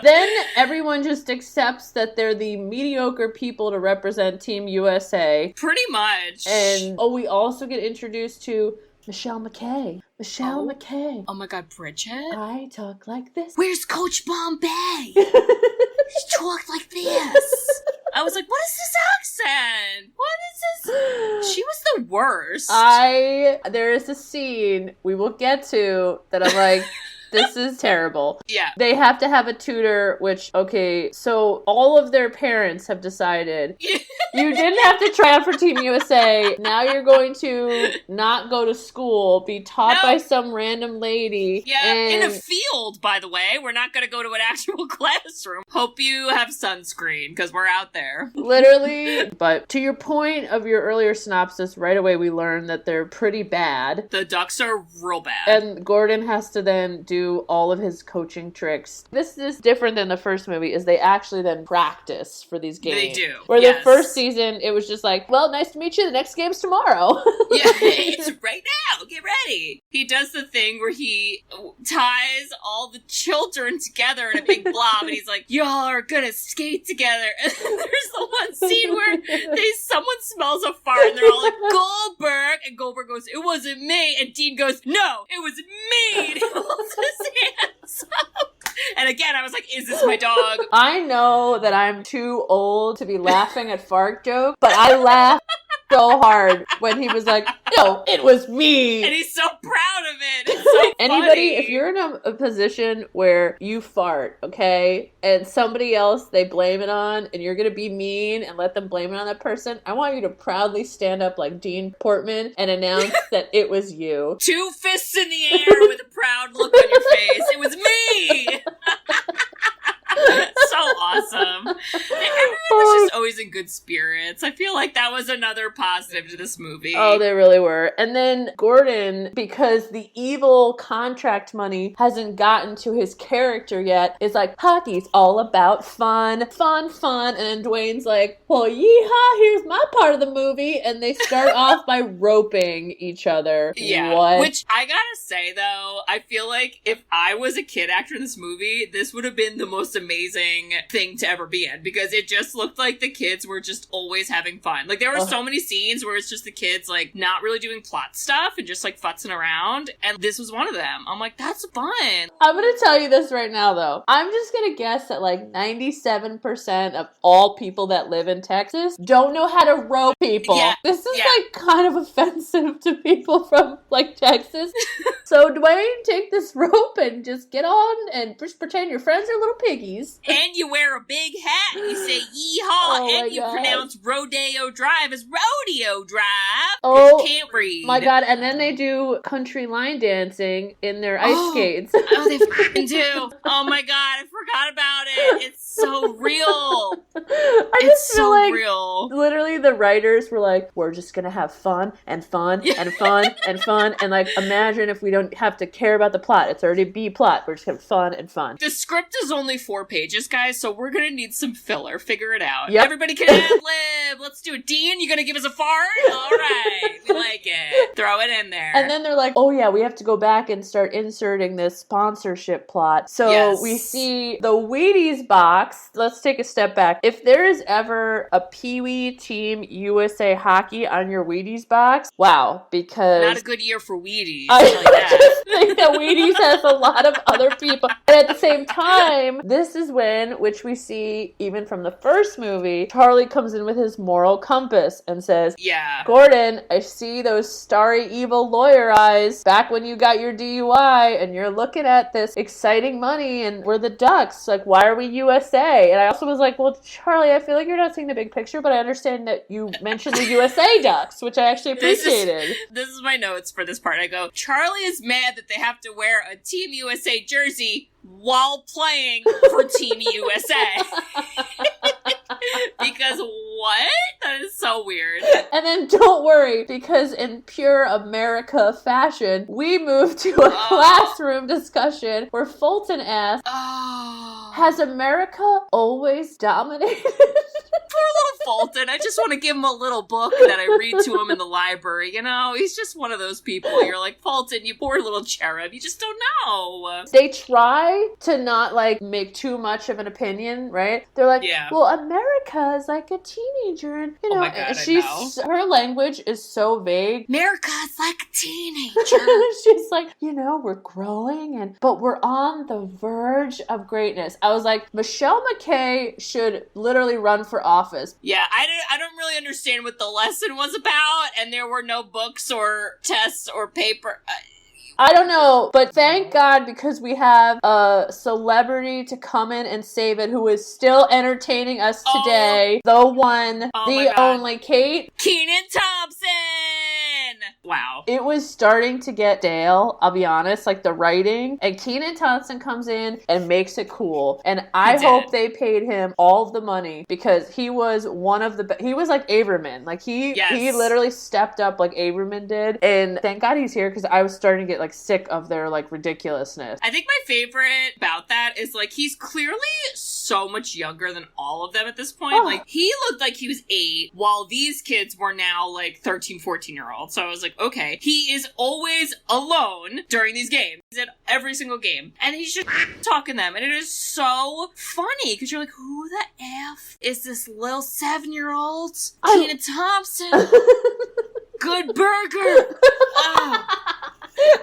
Then everyone just accepts that they're the mediocre people to represent Team USA. Pretty much. And we also get introduced to Michelle McKay. McKay. Oh my God, Bridget? I talk like this. Where's Coach Bombay? She talked like this. I was like, what is this accent? What is this? She was the worst. There is a scene we will get to that I'm like, this is terrible. Yeah. They have to have a tutor, which, okay, so all of their parents have decided you didn't have to try out for Team USA. Now you're going to not go to school, be taught by some random lady. Yeah, in a field, by the way. We're not going to go to an actual classroom. Hope you have sunscreen, because we're out there. Literally. But to your point of your earlier synopsis, right away we learn that they're pretty bad. The Ducks are real bad. And Gordon has to then do all of his coaching tricks. This is different than the first movie, is they actually then practice for these games. They do. Where the first season, it was just like, well, nice to meet you, the next game's tomorrow. Yeah, it's right now, get ready. He does the thing where he ties all the children together in a big blob, and he's like, y'all are gonna skate together. And then there's the one scene where someone smells a fart, and they're all like, Goldberg, and Goldberg goes, it wasn't me, and Dean goes, no, it was me, and he holds his hands up. And again, I was like, is this my dog? I know that I'm too old to be laughing at fart jokes, but I laughed so hard when he was like, no, it was me. And he's so proud of it. It's so Anybody, funny. if you're in a position where you fart, okay, and somebody else they blame it on, and you're going to be mean and let them blame it on that person, I want you to proudly stand up like Dean Portman and announce that it was you. 2 fists in the air with a proud look on your face. It was me. So awesome. Everyone was just always in good spirits. I feel like that was another positive to this movie. Oh, they really were. And then Gordon, because the evil contract money hasn't gotten to his character yet, is like, hockey's all about fun, fun, fun. And then Dwayne's like, well, yeehaw, here's my part of the movie. And they start off by roping each other. Yeah. What? Which I gotta say, though, I feel like if I was a kid actor in this movie, this would have been the most amazing thing to ever be in, because it just looked like the kids were just always having fun. Like, there were so many scenes where it's just the kids, like, not really doing plot stuff and just, like, futzing around, and this was one of them. I'm like, that's fun. I'm gonna tell you this right now, though. I'm just gonna guess that, like, 97% of all people that live in Texas don't know how to rope people. Yeah. This is, like, kind of offensive to people from, like, Texas. So, Dwayne, take this rope and just get on and just pretend your friends are little piggies. And you wear a big hat, and you say yeehaw, and you pronounce Rodeo Drive as Rodeo Drive. Oh, you can't read. My God, and then they do country line dancing in their ice skates. Oh, they fucking do. Oh my God, I forgot about it. It's so real. I just feel like real. Literally the writers were like, we're just gonna have fun and fun and fun and fun, and like, imagine if we don't have to care about the plot. It's already B plot. We're just gonna have fun and fun. The script is only 4 pages, guys, so we're gonna need some filler. Figure it out. Yep. Everybody can ad-lib. Let's do it. Dean, you gonna give us a fart? All right. We like it. Throw it in there. And then they're like, oh yeah, we have to go back and start inserting this sponsorship plot. So we see the Wheaties box. Let's take a step back. If there is ever a Pee Wee Team USA hockey on your Wheaties box, wow, because... Not a good year for Wheaties. I just think that Wheaties has a lot of other people. And at the same time, this is when, which we see even from the first movie, Charlie comes in with his moral compass and says, yeah, Gordon, I see those starry evil lawyer eyes back when you got your DUI and you're looking at this exciting money and we're the Ducks. Like, why are we USA? And I also was like, well, Charlie, I feel like you're not seeing the big picture, but I understand that you mentioned the USA Ducks, which I actually appreciated. This is my notes for this part. I go, Charlie is mad that they have to wear a Team USA jersey while playing for Team USA. Because what? That is so weird. And then don't worry, because in pure America fashion, we move to a classroom discussion where Fulton asks, has America always dominated? Poor little Fulton. I just want to give him a little book that I read to him in the library. You know, he's just one of those people. You're like, Fulton, you poor little cherub. You just don't know. They try to not, like, make too much of an opinion, right? They're like, well, America is like a teenager, and, you know, oh my God, her language is so vague. America is like a teenager. She's like, you know, we're growing, but we're on the verge of greatness. I was like, Michelle McKay should literally run for office. Yeah, I don't really understand what the lesson was about, and there were no books or tests or paper. I don't know, but thank God, because we have a celebrity to come in and save it who is still entertaining us today. The one, the only Kate. Kenan Thompson! Wow. It was starting to get stale, I'll be honest, like the writing. And Kenan Thompson comes in and makes it cool. And I hope they paid him all of the money, because he was one of the he was like Averman. Like he literally stepped up like Averman did. And thank God he's here, because I was starting to get like sick of their like ridiculousness. I think my favorite about that is like he's clearly so much younger than all of them at this point. Like he looked like he was 8 while these kids were now like 13, 14-year-olds. So I was like, okay, he is always alone during these games. He's at every single game. And he's just talking to them. And it is so funny because you're like, who the F is this little 7-year-old? Kenan Thompson. Good burger. Oh.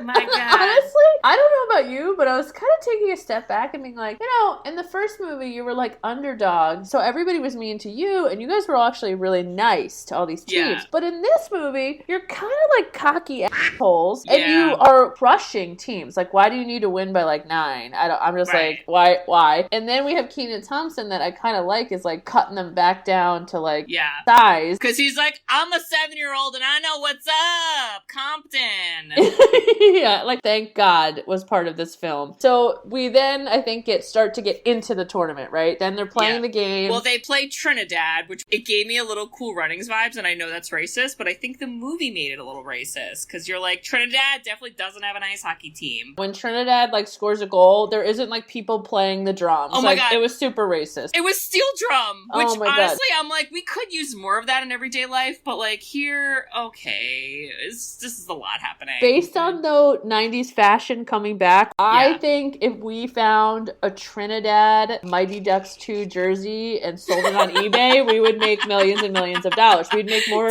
My God. Honestly, I don't know about you, but I was kind of taking a step back and being like, you know, in the first movie, you were like underdog, so everybody was mean to you, and you guys were all actually really nice to all these teams. Yeah. But in this movie, you're kind of like cocky assholes, and you are crushing teams. Like, why do you need to win by like 9? I'm just like, why? And then we have Kenan Thompson that I kind of like is like cutting them back down to like size. Because he's like, I'm a 7-year-old and I know what's up, Compton. Yeah, like thank God was part of this film. So we then, I think, start to get into the tournament, right? Then they're playing the game. Well, they played Trinidad, which it gave me a little Cool Runnings vibes, and I know that's racist, but I think the movie made it a little racist, because you're like, Trinidad definitely doesn't have an ice hockey team. When Trinidad, like, scores a goal, there isn't, like, people playing the drums. Oh my God. It was super racist. It was steel drum, which Oh my God. honestly, I'm like, we could use more of that in everyday life, but like here, okay, this is a lot happening. Based on the 90s fashion coming back, I think if we found a Trinidad Mighty Ducks 2 jersey and sold it on eBay, we would make millions and millions of dollars. We'd make more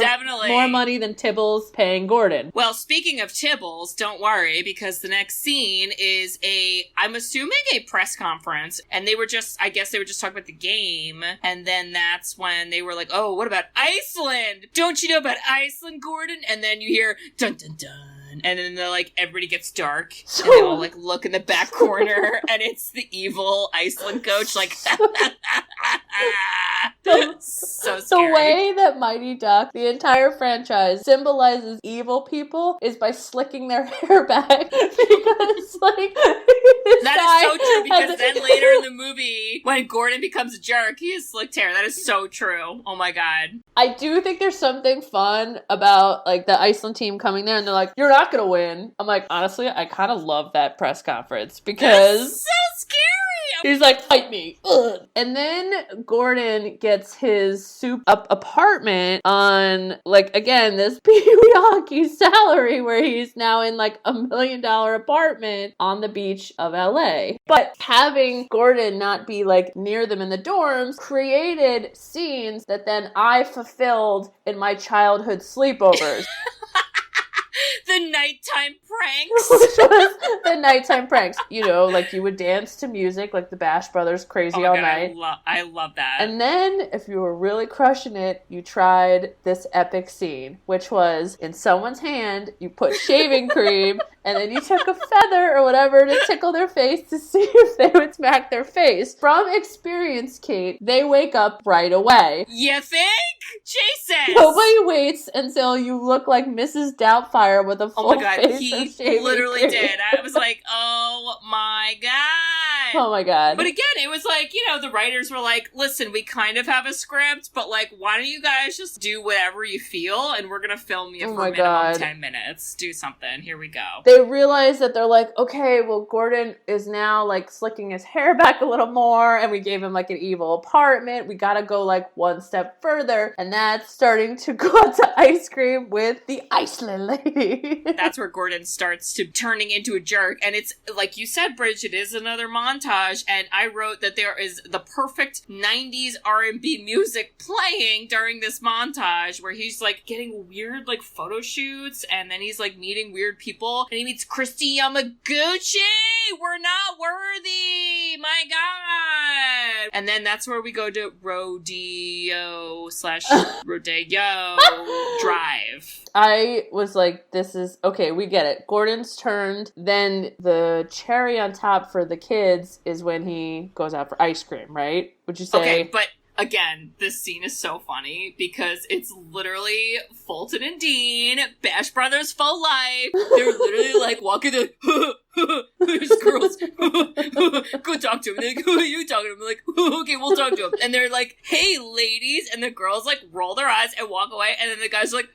money than Tibbles paying Gordon. Well, speaking of Tibbles, don't worry, because the next scene is I'm assuming a press conference, and I guess they were just talking about the game, and then that's when they were like, oh, what about Iceland? Don't you know about Iceland, Gordon? And then you hear dun dun dun, and then they're like, everybody gets dark, and they all like look in the back corner, and it's the evil Iceland coach, like so scary. The way that Mighty Duck, the entire franchise, symbolizes evil people is by slicking their hair back. Because, like, that is so true, because then later in the movie, when Gordon becomes a jerk, he has slicked hair. That is so true. Oh my God. I do think there's something fun about, like, the Iceland team coming there and they're like, you're not gonna win. I'm like, honestly, I kind of love that press conference because... That's so scary! He's like, fight me. Ugh. And then Gordon gets his souped-up apartment on, like, again, this Pee-wee hockey salary where he's now in, like, $1 million apartment on the beach of LA. But having Gordon not be, like, near them in the dorms created scenes that then I fulfilled in my childhood sleepovers. The nighttime pranks. Which was the nighttime pranks. You know, like you would dance to music, like the Bash Brothers Crazy All Night. I love that. And then, if you were really crushing it, you tried this epic scene, which was in someone's hand, you put shaving cream, and then you took a feather or whatever to tickle their face to see if they would smack their face. From experience, Kate, they wake up right away. You think? Jesus! Nobody waits until you look like Mrs. Doubtfire with a full face he of shaving literally cream. did. I was like, oh my God. Oh my God. But again, it was like, you know, the writers were like, listen, we kind of have a script, but like, why don't you guys just do whatever you feel, and we're gonna film you for a minimum 10 minutes. Do something. Here we go. They realize that they're like, okay, well, Gordon is now like slicking his hair back a little more, and we gave him like an evil apartment. We gotta go like one step further, and that's starting to go out to ice cream with the Iceland lady. That's where Gordon starts to turning into a jerk, and it's like you said, Bridget, it is another montage, and I wrote that there is the perfect 90s R&B music playing during this montage where he's like getting weird like photo shoots, and then he's like meeting weird people, and he meets Christy Yamaguchi. We're not worthy, my God. And then that's where we go to rodeo drive. I was like, this is okay, we get it. Gordon's turned. Then the cherry on top for the kids is when he goes out for ice cream, right? Would you say? Okay, but again, this scene is so funny because it's literally Fulton and Dean, Bash Brothers full life. They're literally like walking the these girls go talk to him. They're like, who are you talking to him? Like, okay, we'll talk to him. And they're like, hey, ladies. And the girls like roll their eyes and walk away. And then the guys are like,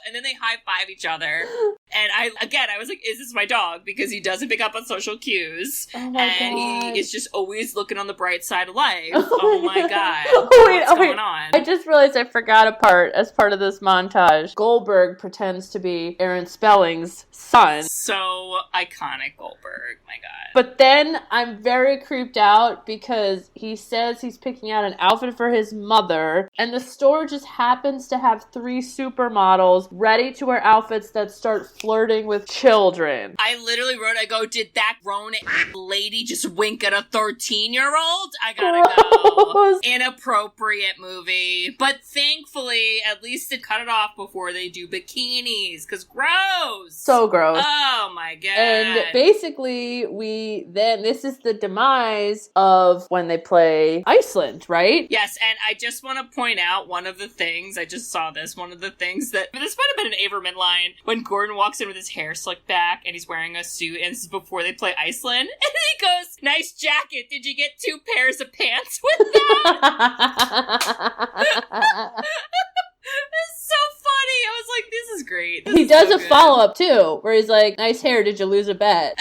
and then they high five each other. And I was like, is this my dog? Because he doesn't pick up on social cues. Oh my God. He is just always looking on the bright side of life. Oh my God. What's going on? I just realized I forgot a part as part of this montage. Goldberg pretends to be Aaron Spelling's son. So iconic, Goldberg. My God. But then I'm very creeped out because he says he's picking out an outfit for his mother, and the store just happens to have 3 supermodels ready to wear outfits that start flirting with children. I literally wrote, I go, did that grown lady just wink at a 13-year-old? I gotta go. Inappropriate movie. But thankfully, at least it cut it off before they do bikinis, because gross. So gross. Oh my God. And basically, this is the demise of when they play Iceland, right? Yes, and I just want to point out one of the things, I just saw this, one of the things that, this might have been an Averman line, when Gordon walks in with his hair slicked back and he's wearing a suit, and this is before they play Iceland, and he goes, "Nice jacket, did you get 2 pairs of pants with that?" It's so funny. I was like, this is great. He does a follow-up, too, where he's like, "Nice hair, did you lose a bet?"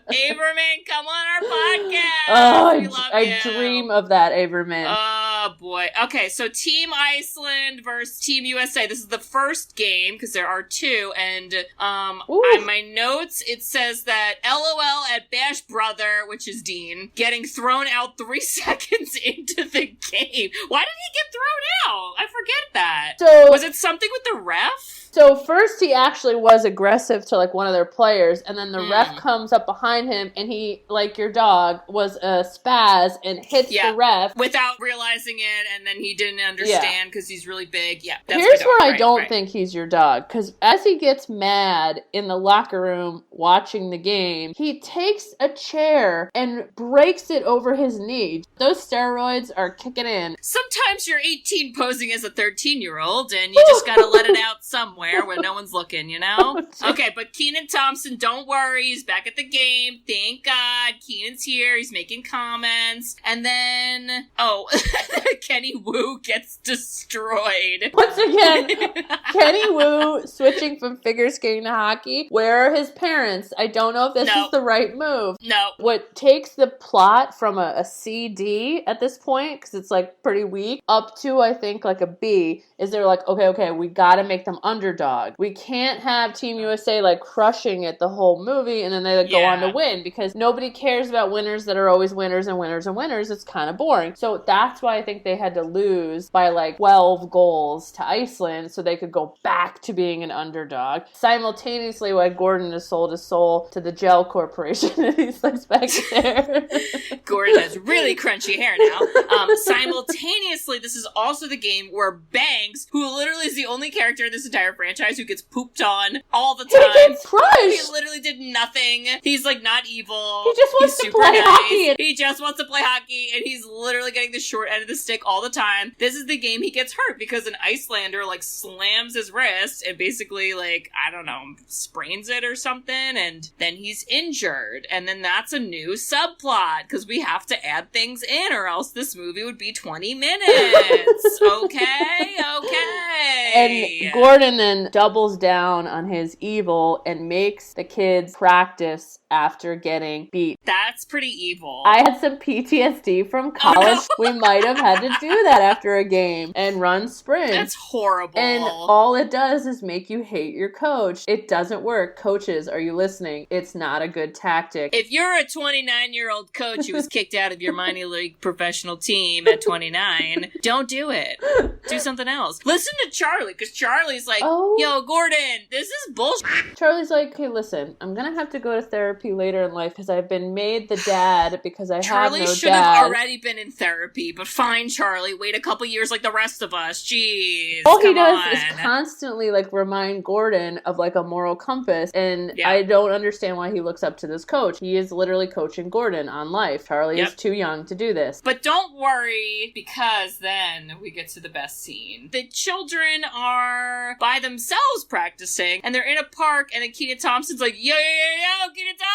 Averman, come on our podcast. Oh, I dream of that, Averman. Oh, boy. Okay, so Team Iceland versus Team USA. This is the first game, because there are 2, and on my notes, it says that LOL at Bash Brother, which is Dean, getting thrown out 3 seconds into the game. Why did he get thrown out? I forget that. So, was it something with the ref? So first he actually was aggressive to like one of their players, and then the ref comes up behind him and he, like your dog, was a spaz and hits the ref. Without realizing it, and then he didn't understand because he's really big. Yeah, that's Here's where I right, don't think he's your dog, because as he gets mad in the locker room watching the game, he takes a chair and breaks it over his knee. Those steroids are kicking in. Sometimes you're 18 posing as a 13-year-old and you just gotta let it out somewhere where no one's looking, you know? Okay, but Kenan Thompson, don't worry, he's back at the game. Thank God. Kenan's here, he's making comments. And then, Kenny Wu gets destroyed. Once again, Kenny Wu switching from figure skating to hockey. Where are his parents? I don't know if this is the right move. No. What takes the plot from a CD at this point, because it's like pretty weak, up to I think like a B, is they're like, okay, we gotta make them underdog. We can't have Team USA like crushing it the whole movie and then they like, go on to win, because nobody cares about winners that are always winners and winners and winners. It's kind of boring. So that's why I think they had to lose by like 12 goals to Iceland so they could go back to being an underdog. Simultaneously, while Gordon has sold his soul to the Gel Corporation and he's like back there. Gordon has really crunchy hair now. Simultaneously, this is also the game where Banks, who literally is the only character in this entire franchise who gets pooped on all the time. He gets crushed. He literally did nothing. He's like not evil. He just wants to play hockey. He just wants to play hockey, and he's literally getting the short end of the stick all the time. This is the game he gets hurt because an Icelander like slams his wrist and basically like, I don't know, sprains it or something, and then he's injured. And then that's a new subplot because we have to add things in or else this movie would be 20 minutes. Okay. And Gordon then doubles down on his evil and makes the kids practice after getting beat. That's pretty evil. I had some PTSD from college. We might have had to do that after a game and run sprints. That's horrible. And all it does is make you hate your coach. It doesn't work. Coaches, are you listening? It's not a good tactic. If you're a 29-year-old coach who was kicked out of your minor league professional team at 29, don't do it. Do something else. Listen to Charlie, because Charlie's like, yo, Gordon, this is bullshit. Charlie's like, hey, listen, I'm going to have to go to therapy later in life because I've been made the dad because I have no dad. Charlie should have already been in therapy, but fine, Charlie, wait a couple years like the rest of us. Jeez, all he does is constantly like remind Gordon of like a moral compass, and I don't understand why he looks up to this coach. He is literally coaching Gordon on life. Charlie is too young to do this. But don't worry, because then we get to the best scene. The children are by themselves practicing, and they're in a park, and then Kenan Thompson's like, yo, Kenan Thompson,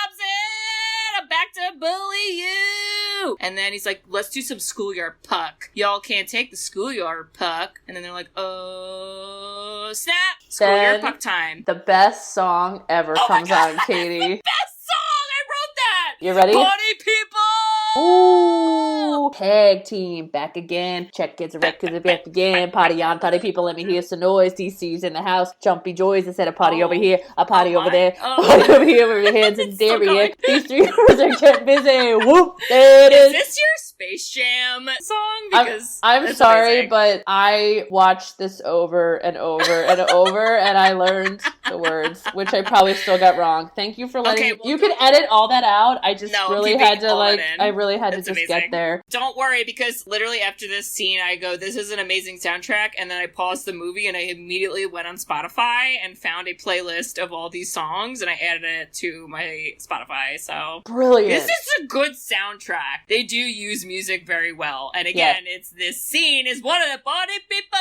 I'm back to bully you. And then he's like, let's do some schoolyard puck. Y'all can't take the schoolyard puck. And then they're like, oh, snap. Schoolyard puck time. The best song ever comes on, Katie. The best song. I wrote that. You ready? Party people. Ooh, tag team back again. Check gets a record back again. Party on, party people, let me hear some noise. DC's in the house. Jumpy joys instead of party over here. A party over there. Party over here with your hands in the air. These 3 hours are getting busy. Whoop, there it is. Is this your Space Jam song because I'm that's sorry, amazing. but I watched this over and over and over, and I learned the words, which I probably still got wrong. Thank you for letting me. You could edit all that out. I just really had to I really had to just amazing. get there. Don't worry, because literally after this scene, I go, this is an amazing soundtrack, and then I paused the movie and I immediately went on Spotify and found a playlist of all these songs, and I added it to my Spotify, so... Brilliant. This is a good soundtrack. They do use music very well, and again, it's this scene is one of the party people!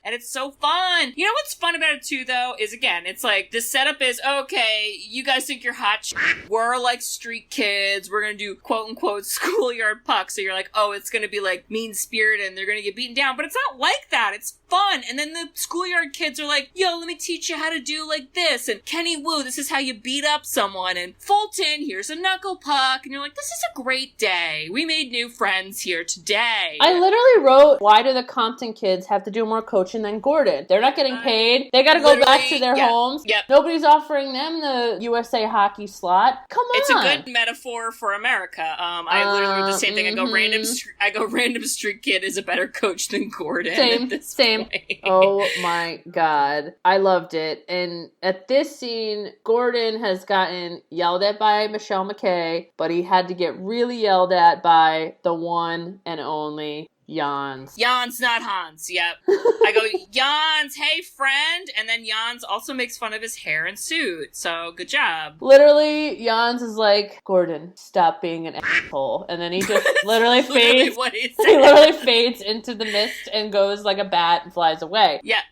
And it's so fun. You know what's fun about it too, though, is again, it's like, the setup is, okay, you guys think you're hot we're like street kids, we're gonna do quote-unquote schoolyard puck, so you're like, oh, it's gonna be like mean-spirited and they're gonna get beaten down, but it's not like that, it's fun. And then the schoolyard kids are like, yo, let me teach you how to do like this, and Kenny Woo, this is how you beat up someone, and Fulton, here's a knuckle puck, and you're like, this is a great day. We made new friends here today. I literally wrote, why do the Compton kids have to do more coaching than Gordon? They're not getting paid. They gotta go back to their homes. Yep. Nobody's offering them the USA hockey slot. Come on. It's a good metaphor for America. I literally do the same thing. I go, random street kid is a better coach than Gordon. Same. Oh my God. I loved it. And at this scene, Gordon has gotten yelled at by Michelle McKay, but he had to get really yelled at by the one and only Jans. Jans, not Hans. Yep. I go, Jans, hey friend. And then Jans also makes fun of his hair and suit. So good job. Literally, Jans is like, Gordon, stop being an asshole. And then he just literally fades. What he literally fades into the mist and goes like a bat and flies away. Yeah.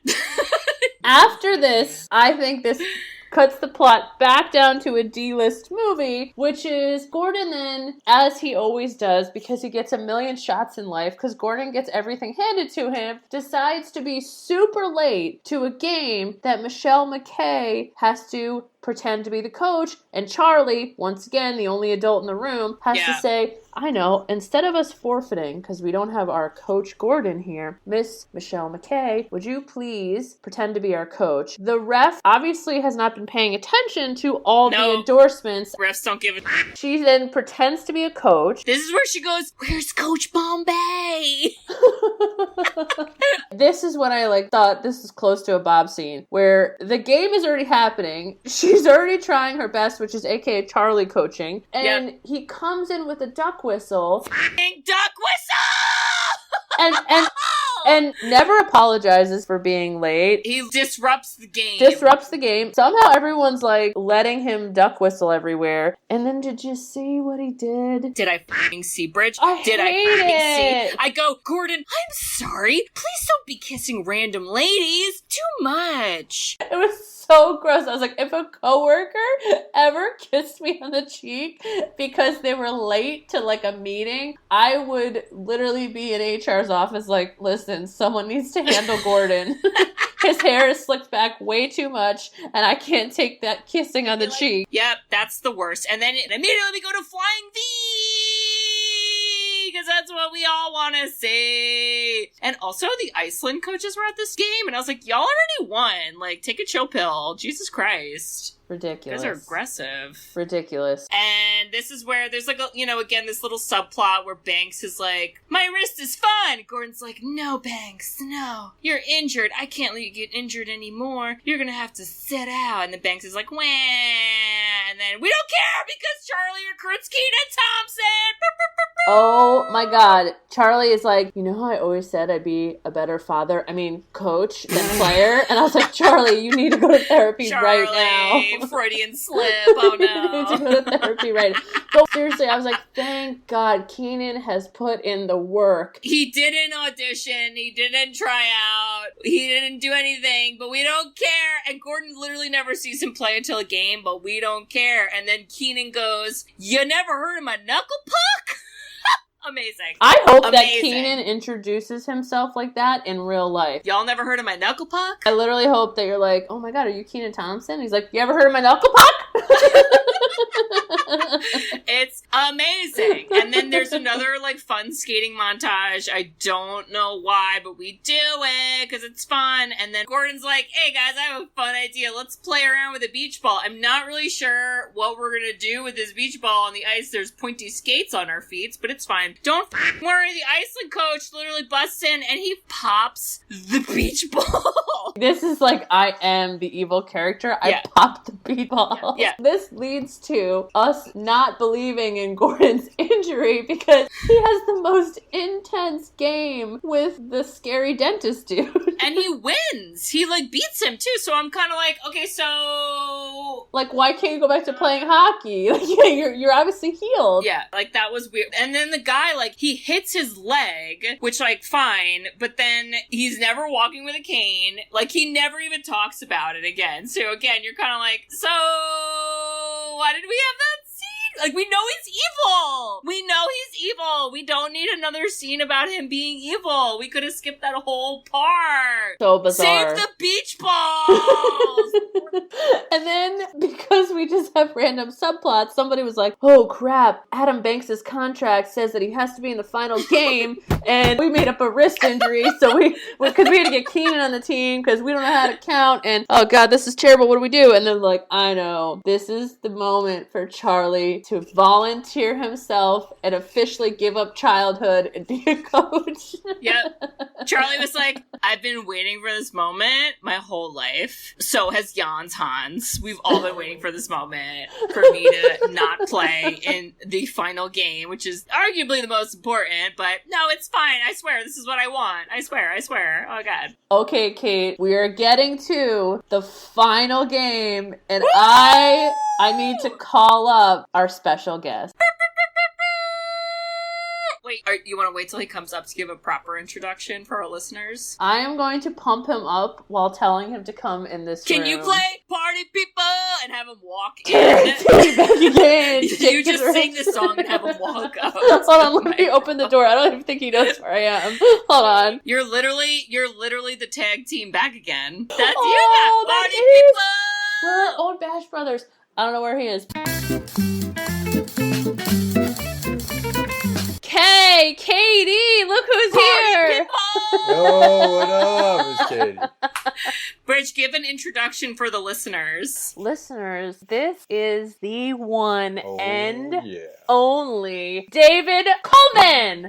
After this, I think this cuts the plot back down to a D-list movie, which is Gordon then, as he always does, because he gets a million shots in life, because Gordon gets everything handed to him, decides to be super late to a game that Michelle McKay has to pretend to be the coach, and Charlie, once again, the only adult in the room, has to say, I know, instead of us forfeiting, because we don't have our coach Gordon here, Miss Michelle McKay, would you please pretend to be our coach? The ref obviously has not been paying attention to all the endorsements. Refs don't give a... She then pretends to be a coach. This is where she goes, where's Coach Bombay? This is when I thought this is close to a Bob scene, where the game is already happening. She's already trying her best, which is aka Charlie coaching, and he comes in with a duck whistle. Duck whistle! And never apologizes for being late. He disrupts the game. Somehow everyone's letting him duck whistle everywhere. And then did you see what he did? Did I f***ing see, Bridge? I hate it. I go, Gordon, I'm sorry. Please don't be kissing random ladies. Too much. It was so gross. I was like, if a coworker ever kissed me on the cheek because they were late to a meeting, I would literally be in HR's office listen, someone needs to handle Gordon. His hair is slicked back way too much, and I can't take that kissing on the cheek. Yep, that's the worst. And then immediately we go to Flying V! Because that's what we all want to see. And also, the Iceland coaches were at this game, and I was like, y'all already won. Take a chill pill. Jesus Christ. Ridiculous. You guys are aggressive. Ridiculous. And this is where there's again, this little subplot where Banks is like, my wrist is fine. Gordon's like, no, Banks, no. You're injured. I can't let you get injured anymore. You're gonna have to sit out. And then Banks is like, wah. And then we don't care because Charlie recruits Kenan Thompson. Oh my God. Charlie is like, you know how I always said I'd be a better coach than player? And I was like, Charlie, you need to go to therapy right now. Freudian slip. Oh no. You need to go to therapy right now. But seriously, I was like, thank God Kenan has put in the work. He didn't audition. He didn't try out. He didn't do anything, but we don't care. And Gordon literally never sees him play until a game, but we don't care. And then Kenan goes, you never heard of my knuckle puck? Amazing. I hope that Kenan introduces himself like that in real life. Y'all never heard of my knuckle puck? I literally hope that you're like, oh my God, are you Kenan Thompson? He's like, you ever heard of my knuckle puck? It's amazing. And then there's another like fun skating montage. I don't know why, but we do it because it's fun. And then Gordon's like, hey guys, I have a fun idea. Let's play around with a beach ball. I'm not really sure what we're going to do with this beach ball on the ice. There's pointy skates on our feet, but it's fine. Don't worry. The Iceland coach literally busts in and he pops the beach ball. This is like, I am the evil character. I popped the beach ball. Yeah. This leads to us not believing in Gordon's injury because he has the most intense game with the scary dentist dude. And he wins. He like beats him too. So I'm kind of like, okay, so like, why can't you go back to playing hockey? Like, yeah, you're obviously healed. Yeah, like that was weird. And then the guy, like, he hits his leg, which, like, fine, but then he's never walking with a cane. Like, he never even talks about it again. So again, you're kind of like, so why did we have that scene? Like, we know he's evil. We know he's evil. We don't need another scene about him being evil. We could have skipped that whole part. So bizarre. Save the beach balls. And then, because we just have random subplots, somebody was like, oh crap, Adam Banks' contract says that he has to be in the final game, and we made up a wrist injury, so because we had to get Keenan on the team, because we don't know how to count, and oh god, this is terrible, what do we do? And then like, I know, this is the moment for Charlie to volunteer himself and officially give up childhood and be a coach. Yep. Charlie was like, I've been waiting for this moment my whole life. So has Jan's Hans. We've all been waiting for this moment for me to not play in the final game, which is arguably the most important, but no, it's fine. I swear, this is what I want. I swear. Oh, God. Okay, Kate, we are getting to the final game, and Woo! I need to call up our special guest. Wait, you want to wait till he comes up to give a proper introduction for our listeners? I am going to pump him up while telling him to come in this room. Can you play Party People and have him walk in? Take back again. You just sing this song and have him walk up. Hold on, let me open the door. I don't even think he knows where I am. Hold on. You're literally the tag team back again. That's Oh, you, Party that People! We're our old Bash Brothers. I don't know where he is. Hey, Katie, look who's here. Yo, what up? It's Katie. Bridge, give an introduction for the listeners. Listeners, this is the one and only David Coleman.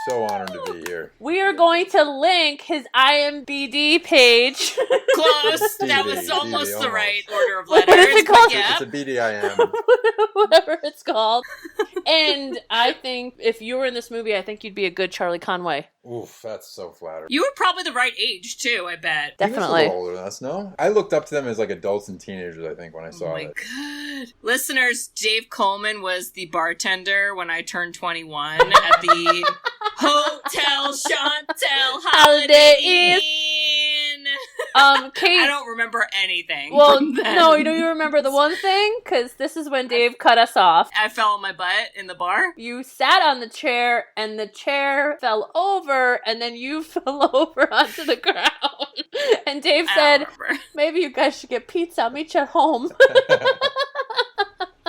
So honored to be here. We are going to link his IMDb page. Close. That was almost the right order of letters. What is it called? It's a BDIM. Whatever it's called. And I think if you were in this movie, I think you'd be a good Charlie Conway. Oof, that's so flattering. You were probably the right age, too, I bet. Definitely. He was a little older than us, no? I looked up to them as like adults and teenagers, I think, when I saw it. Oh my god. Listeners, Dave Coleman was the bartender when I turned 21 at the Hotel Chantel Holiday Inn. Kate, I don't remember anything. well, from then. no, do you remember the one thing? Because this is when Dave cut us off. I fell on my butt in the bar. You sat on the chair, and the chair fell over, and then you fell over onto the ground. And Dave said, maybe you guys should get pizza. I'll meet you at home.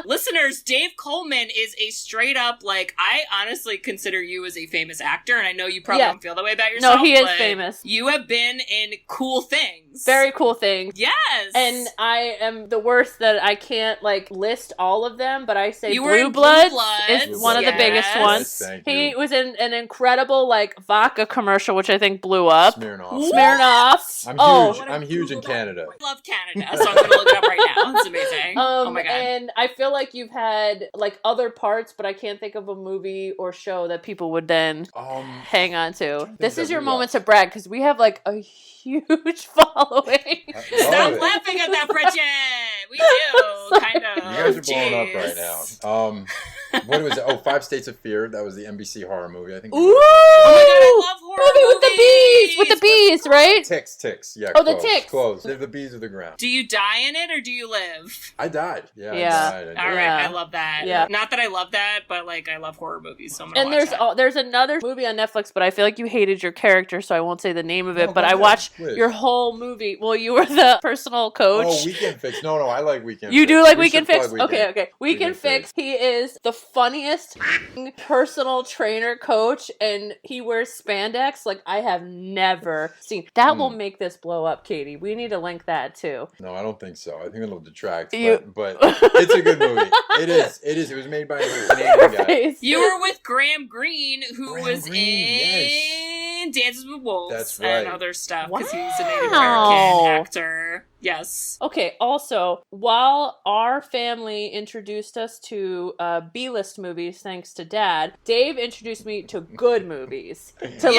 Listeners, Dave Coleman is a straight up, like, I honestly consider you as a famous actor, and I know you probably don't feel that way about yourself. No, he is famous. You have been in cool things. Very cool things. Yes. And I am the worst that I can't, like, list all of them, but I say you were in Blue Bloods Bloods is one of the biggest ones. Thank He you. was in an incredible, like, vodka commercial, which I think blew up. Smirnoff. Smirnoff. I'm huge in Canada. I love Canada, so I'm going to look it up right now. It's amazing. Oh my god. And I feel like you've had, like, other parts, but I can't think of a movie or show that people would then hang on to. This is your moment to brag, because we have, like, a huge following. Stop laughing at that, Bridget! We do, kind of. You guys are blowing up right now. What was it? Oh, 5 States of Fear. That was the NBC horror movie. I think. Ooh! Oh my god, I love horror movie with the bees! With the bees, right? Ticks. Yeah. Oh, close, the ticks. Close. They're the bees of the ground. Do you die in it or do you live? I died. Yeah. Yeah. I died. All right, Yeah. I love that. Yeah. Not that I love that, but like I love horror movies, so I'm gonna And watch that. there's another movie on Netflix, but I feel like you hated your character, so I won't say the name of it. No, but go I ahead, watched please. your whole movie. Well, you were the personal coach. Oh, Weekend Fix. No, I like Weekend Fix. You do like We Weekend should Fix? plug Okay. Weekend Fix. He is the funniest personal trainer coach, and he wears spandex like I have never seen. That will make this blow up, Katie. We need to link that too. No, I don't think so. I think it'll detract. You- But it's a good movie. It is. It was made by a Canadian guy. Face. You were with Graham Greene, who Graham was Greene, in Dances with Wolves That's and right. other stuff because he's a Native Wow. American actor. Yes. Okay, also, while our family introduced us to B-list movies thanks to Dad, Dave introduced me to good movies, to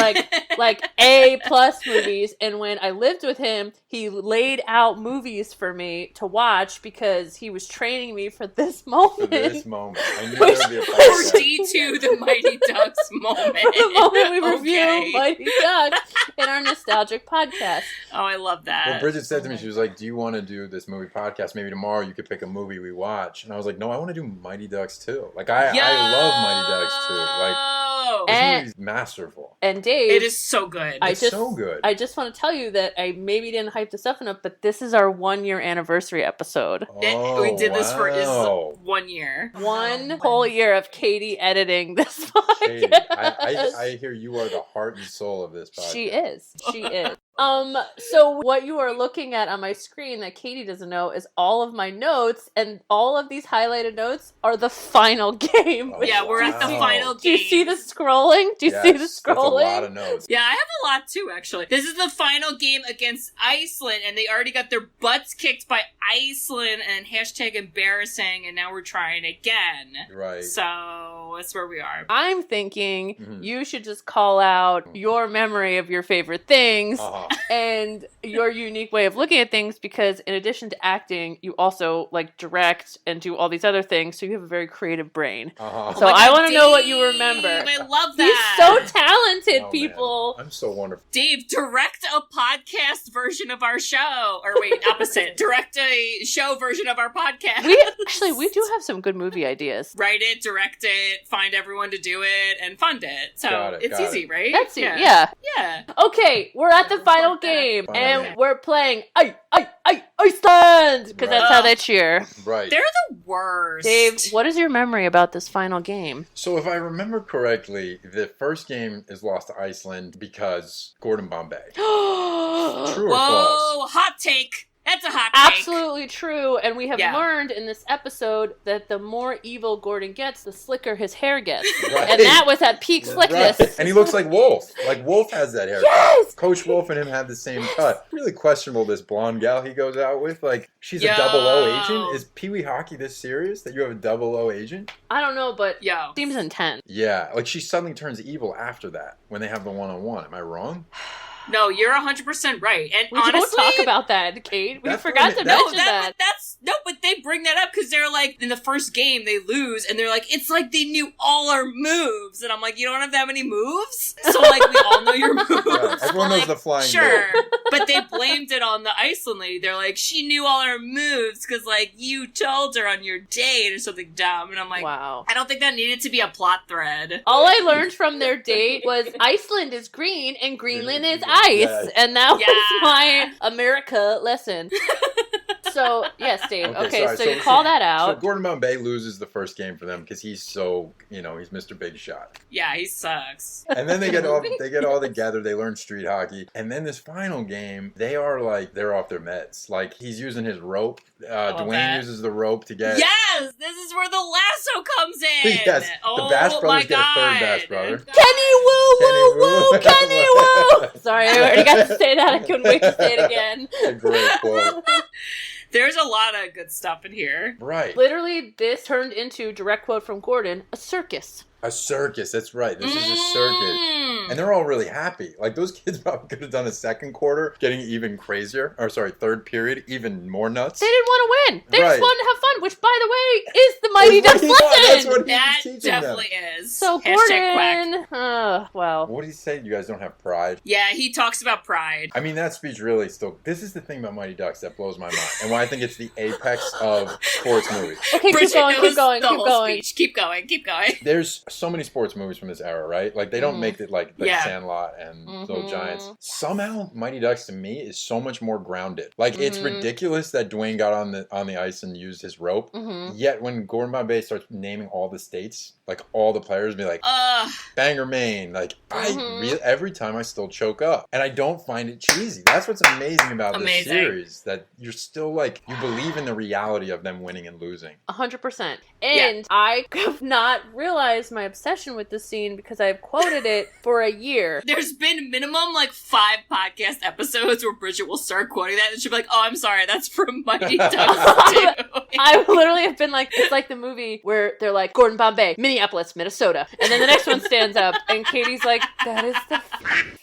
like A-plus movies, and when I lived with him, he laid out movies for me to watch because he was training me for this moment. For this moment. I knew Which there would be a For podcast. D2, the Mighty Ducks moment. The moment we review Okay. Mighty Ducks in our nostalgic podcast. Oh, I love that. Well, Bridget said to me, she was like, do you want to do this movie podcast? Maybe tomorrow you could pick a movie we watch. And I was like, no, I want to do Mighty Ducks too. Like, I love Mighty Ducks too. Like, this And- movie's masterful. And Dave... It is so good. I It's just, so good. I just want to tell you that I maybe didn't hype this up enough, but this is our 1-year anniversary episode. We did this for wow. is 1 year. One whole year of Katie editing this Katie, podcast. I hear you are the heart and soul of this podcast. She is. She is. So what you are looking at on my screen that Katie doesn't know is all of my notes, and all of these highlighted notes are the final game. Oh, Yeah, we're at the wow. final Do you game. see the scrolling? Do you see the Yes, scrolling? That's a lot of notes. Yeah, I have a lot too, actually. This is the final game against Iceland, and they already got their butts kicked by Iceland and hashtag embarrassing, and now we're trying again. Right. So that's where we are. I'm thinking Mhm. you should just call out your memory of your favorite things Uh-huh. and your unique way of looking at things, because in addition to acting, you also like direct and do all these other things, so you have a very creative brain. Uh-huh. So Oh my I God, want to know what you Dave, remember. I love He's that. so talented, Oh, man. people. I'm so wonderful. Dave, direct a podcast version of our show. Or wait, opposite. Direct a show version of our podcast. We do have some good movie ideas. Write it, direct it, find everyone to do it, and fund it. So Got it, it's got easy, right? That's it. Yeah. Yeah. Okay, we're at the final game, Final and game. we're playing Iceland, because that's how they cheer. Right. They're the worst. Dave, what is your memory about this final game? So if I remember correctly, the first game is lost to Iceland because Gordon Bombay. True or Whoa, false? hot take. That's a hot take. Absolutely true, and we have Yeah. learned in this episode that the more evil Gordon gets, the slicker his hair gets. Right. And that was at peak slickness. Right. And he looks like Wolf. Like Wolf has that haircut. Yes! Coach Wolf and him have the same cut. Really questionable, this blonde gal he goes out with. Like, she's Yo. a 00 agent? Is Pee Wee Hockey this serious that you have a 00 agent? I don't know, but Yo. seems intense. Yeah. Like, she suddenly turns evil after that when they have the one-on-one. Am I wrong? No, you're 100% right. And We honestly, don't talk about that, Kate. We That's forgot funny. to No, mention that. but they bring that up because they're like, in the first game, they lose, and they're like, it's like they knew all our moves. And I'm like, you don't have that many moves? So, like, we all know your moves. Right. Everyone knows Like, the flying sure. goat. But they blamed it on the Iceland lady. They're like, she knew all our moves because, like, you told her on your date or something dumb. And I'm like, Wow. I don't think that needed to be a plot thread. All I learned from their date was Iceland is green and Greenland is ice. Yes. And that Yeah. was my America lesson. So, yes, Dave. Okay, sorry. so you call that So out. Gordon Bombay loses the first game for them because he's so, he's Mr. Big Shot. Yeah, he sucks. And then they get all together, they learn street hockey. And then this final game, they're off their meds. Like, he's using his rope. Dwayne that. uses the rope to get... Yes! This is where the lasso comes in! Yes, the Bash Brothers my get a third God. Bash brother. Kenny Woo Woo Woo! Kenny Kenny Woo. Woo! Sorry, I already got to say that. I couldn't wait to say it again. A great quote. There's a lot of good stuff in here. Right. Literally, this turned into, direct quote from Gordon, a circus. A circus, that's right. This is a circus. And they're all really happy. Like, those kids probably could have done a second quarter getting even crazier. Or, sorry, third period, even more nuts. They didn't want to win. They just wanted to have fun, which, by the way, is the Mighty Ducks lesson. That's what that teaching definitely them. is. So, Hashtag Gordon. Well. What did he say? You guys don't have pride? Yeah, he talks about pride. I mean, that speech really still... This is the thing about Mighty Ducks that blows my mind. And why I think it's the apex of sports movies. Okay, Bridget keep going. Speech. Keep going. There's so many sports movies from this era, right? Like, they don't make it like Sandlot and Little Giants. Somehow, Mighty Ducks to me is so much more grounded. Like, it's ridiculous that Dwayne got on the ice and used his rope. Yet when Gordon Bombay starts naming all the states, like all the players, be like, Bangor, Maine. Like, every time I still choke up, and I don't find it cheesy. That's what's amazing about this series, that you're still like, you believe in the reality of them winning and losing. 100%. And I have not realized my obsession with this scene because I've quoted it for a year. There's been minimum like 5 podcast episodes where Bridget will start quoting that and she'll be like, oh, I'm sorry, that's from Mighty Ducks too. I literally have been like, it's like the movie where they're like, Gordon Bombay, Minneapolis, Minnesota. And then the next one stands up and Katie's like, that is the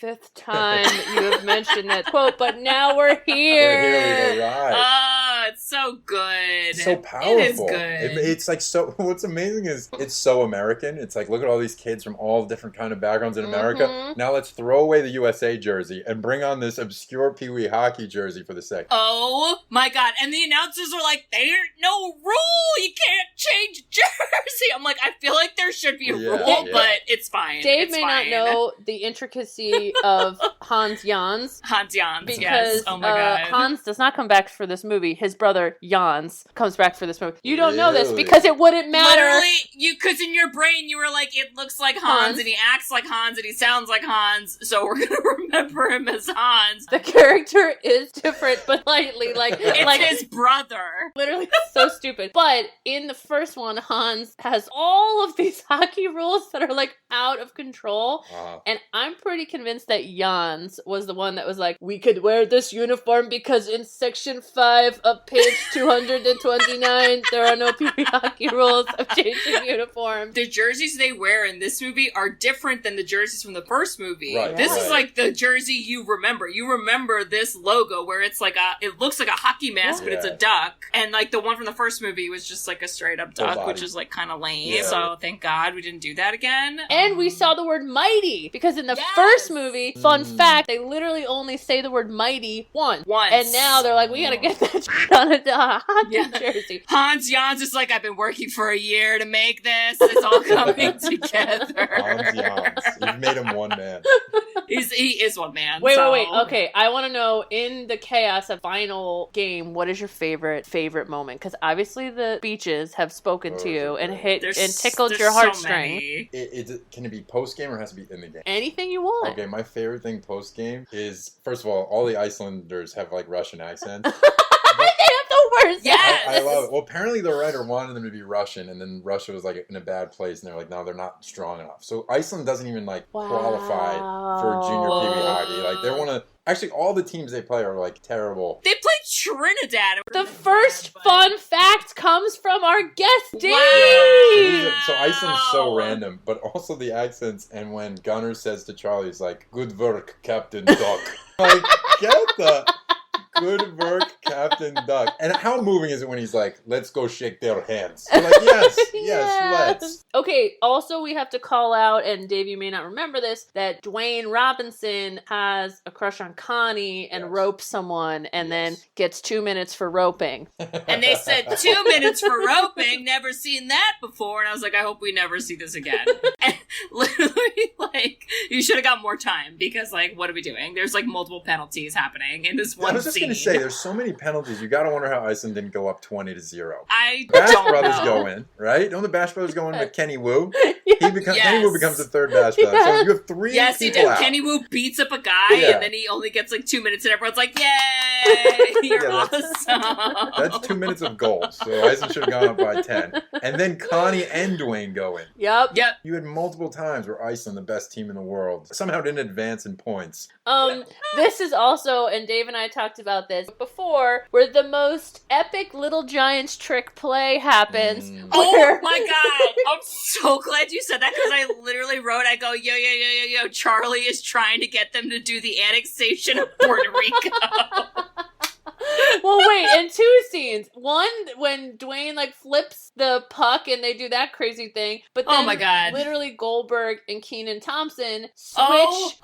5th time you have mentioned that quote, but now we're here. We're here, right. It's so good. So powerful. It is good. It's like, so what's amazing is it's so American. It's like, look at all these kids from all different kind of backgrounds in America. Now let's throw away the USA jersey and bring on this obscure Pee Wee hockey jersey for the second. Oh my God. And the announcers are like, there's no rule. You can't change jersey. I'm like, I feel like there should be a rule, but it's fine. Dave may not know the intricacy of Hans Jans. Hans Jans, because, yes. Oh my God. Hans does not come back for this movie. His brother Jans comes back for this movie. You don't know this because it wouldn't matter. Literally, because in your brain you were like, it looks like Hans and he acts like Hans and he sounds like Hans, so we're gonna remember him as Hans. The character is different, but slightly like it's like his brother. Literally so stupid. But in the first one, Hans has all of these hockey rules that are like out of control. And I'm pretty convinced that Jans was the one that was like, we could wear this uniform because in section 5 of page 229 there are no Pee Wee hockey rules of changing uniform. The jerseys they wear in this movie are different than the jerseys from the first movie. Right. This is like the jersey you remember. You remember this logo where it's like it looks like a hockey mask, but it's a duck. And like the one from the first movie was just like a straight up duck, which is like kind of lame. Yeah. So thank God we didn't do that again. And we saw the word mighty because in the first movie, fun fact, they literally only say the word mighty once. And now they're like, we gotta get that shit on a hockey jersey. Hans Jans is like, I've been working for a year to make this. It's all coming together. Hans Jans. You've made him one man. He is one man. Wait. Okay, I want to know, in the chaos of final game, what is your favorite moment? Because obviously the speeches have spoken to you and tickled your heartstring. Can it be post game or has to be in the game? Anything you want. Okay, my favorite thing post game is, first of all the Icelanders have like Russian accents. They have the worst. Yes. I love it. Well, apparently the writer wanted them to be Russian, and then Russia was like in a bad place, and they're like, no, they're not strong enough. So Iceland doesn't even like qualify for junior Pee Wee hockey. Like, they want to. Actually, all the teams they play are like terrible. They played Trinidad. The first fun fact comes from our guest, Dave. Wow. So Iceland's so random, but also the accents. And when Gunnar says to Charlie, he's like, "Good work, Captain Duck." Like, get the. Good work, Captain Duck. And how moving is it when he's like, let's go shake their hands? You're like, yes, let's. Okay, also we have to call out, and Dave, you may not remember this, that Dwayne Robinson has a crush on Connie and ropes someone and then gets 2 minutes for roping. And they said 2 minutes for roping, never seen that before. And I was like, I hope we never see this again. And literally, like, you should have got more time because, like, what are we doing? There's, like, multiple penalties happening in this one scene. To say, there's so many penalties. You gotta wonder how Iceland didn't go up 20-0. Bash Brothers go in, right? Don't the Bash Brothers go in with Kenny Woo? Kenny Woo becomes the third Bash Brother. So you have 3 Yes, he did. out. Kenny Woo beats up a guy, and then he only gets like 2 minutes, and everyone's like, "Yay, you're awesome!" That's 2 minutes of gold. So Iceland should have gone up by 10. And then Connie and Dwayne go in. Yep. You had multiple times where Iceland, the best team in the world, somehow didn't advance in points. This is also, and Dave and I talked about about this before, where the most epic Little Giants trick play happens. Oh my god! I'm so glad you said that because I literally wrote, I go, yo, Charlie is trying to get them to do the annexation of Puerto Rico. Well, wait, and two scenes. One, when Dwayne, like, flips the puck and they do that crazy thing. But then, oh my god, literally Goldberg and Kenan Thompson switch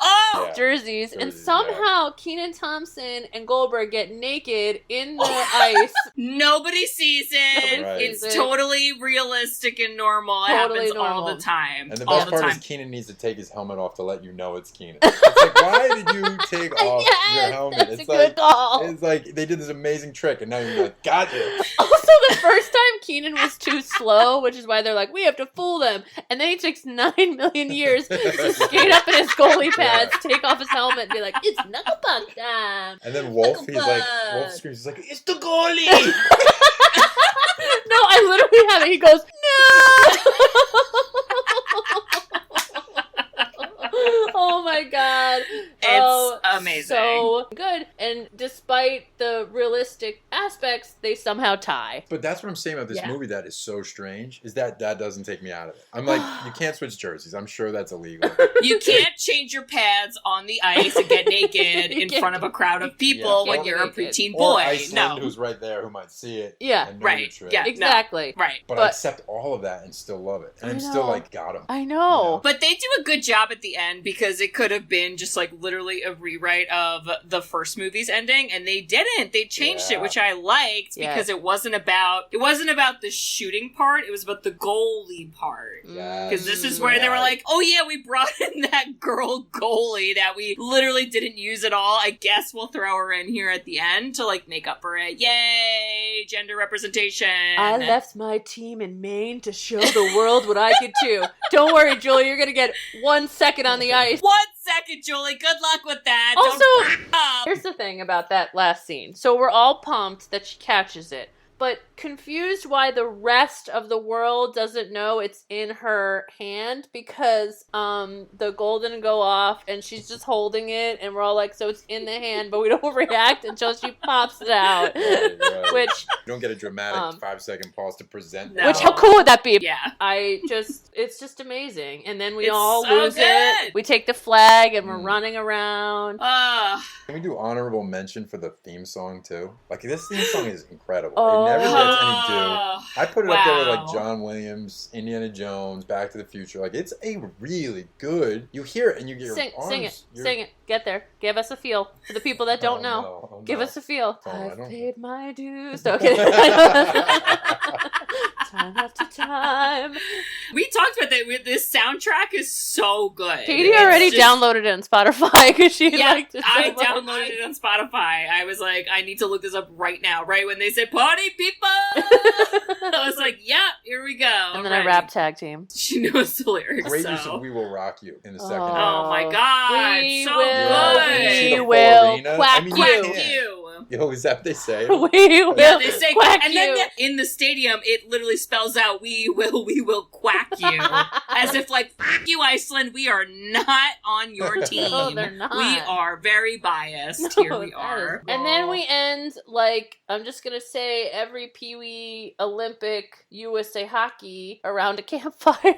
jerseys. And somehow Kenan Thompson and Goldberg get naked in the ice. Nobody sees it. Right. It's totally realistic and normal. It happens all the time. And the best part is Kenan needs to take his helmet off to let you know it's Kenan. It's like, why did you take off your helmet? It's a good call. It's like, they did this amazing trick, and now you're like, gotcha. Also, the first time Kenan was too slow, which is why they're like, we have to fool them. And then he takes 9 million years to skate up in his goalie pads, take off his helmet, and be like, it's knuckle puck time. And then Wolf screams, he's like, it's the goalie! No, I literally have it. He goes, no! Oh my god. It's amazing. So good. And despite the realistic aspects, they somehow tie. But that's what I'm saying about this movie that is so strange, is that doesn't take me out of it. I'm like, you can't switch jerseys. I'm sure that's illegal. You can't change your pads on the ice and get naked in front of a crowd of people when you're a preteen boy. Or Iceland, who's right there, who might see it. Yeah. Right. Yeah. Exactly. No. Right. But I accept all of that and still love it. And I'm still like, got him. I know. You know? But they do a good job at the end because it could have been just like literally a rewrite of the first movie's ending, and they didn't. They changed it, which I liked because it wasn't about the shooting part. It was about the goalie part. Because this is where they were like, oh yeah, we brought in that girl goalie that we literally didn't use at all. I guess we'll throw her in here at the end to like make up for it. Yay, gender representation. I left my team in Maine to show the world what I could do. Don't worry, Julie, you're gonna get 1 second on the ice. 1 second, Julie. Good luck with that. Also, here's the thing about that last scene. So we're all pumped that she catches it, but confused why the rest of the world doesn't know it's in her hand, because the goal didn't go off and she's just holding it and we're all like, so it's in the hand, but we don't react until she pops it out. Right. Which you don't get a dramatic 5-second pause to present No. Which, how cool would that be? Yeah. It's just amazing. And then we all so lose good. it. We take the flag and we're running around. Can we do honorable mention for the theme song too? Like, this theme song is incredible. Oh. It never gets any due. I put it up there with like Wow. John Williams, Indiana Jones, Back to the Future. Like, it's a really good. You hear it and you get your arms. Sing it. Get there. Give us a feel. For the people that don't know, give us a feel. I've paid my dues. No, kidding. Time after time. We talked about that. This soundtrack is so good. Katie already downloaded it on Spotify because she liked it. I downloaded it on Spotify. I was like, I need to look this up right now. Right when they said "party people," I was like, "Yeah, here we go." And then I rap tag team. She knows the lyrics. Great use of "We Will Rock You" in the second half. Oh my god, we so will, good. We will quack you. Yo, is that what they say? We will they say quack and you. then in the stadium, it literally spells out, we will quack you. As if like, F you, Iceland, we are not on your team. No, they're not. We are very biased. Here we are. And then we end, like, I'm just gonna say, every Pee Wee Olympic USA hockey around a campfire.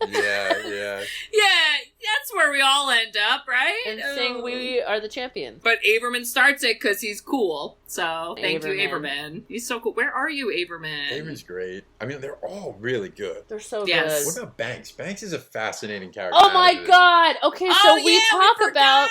Yeah. Yeah, that's where we all end up, right? And sing We Are the Champions. But Averman starts it because he's cool. So, thank you, Averman. Averman. He's so cool. Where are you, Averman? Averman's great. I mean, they're all really good. They're so Yes. good. What about Banks? Banks is a fascinating character. Oh my god! Okay, so we talk about...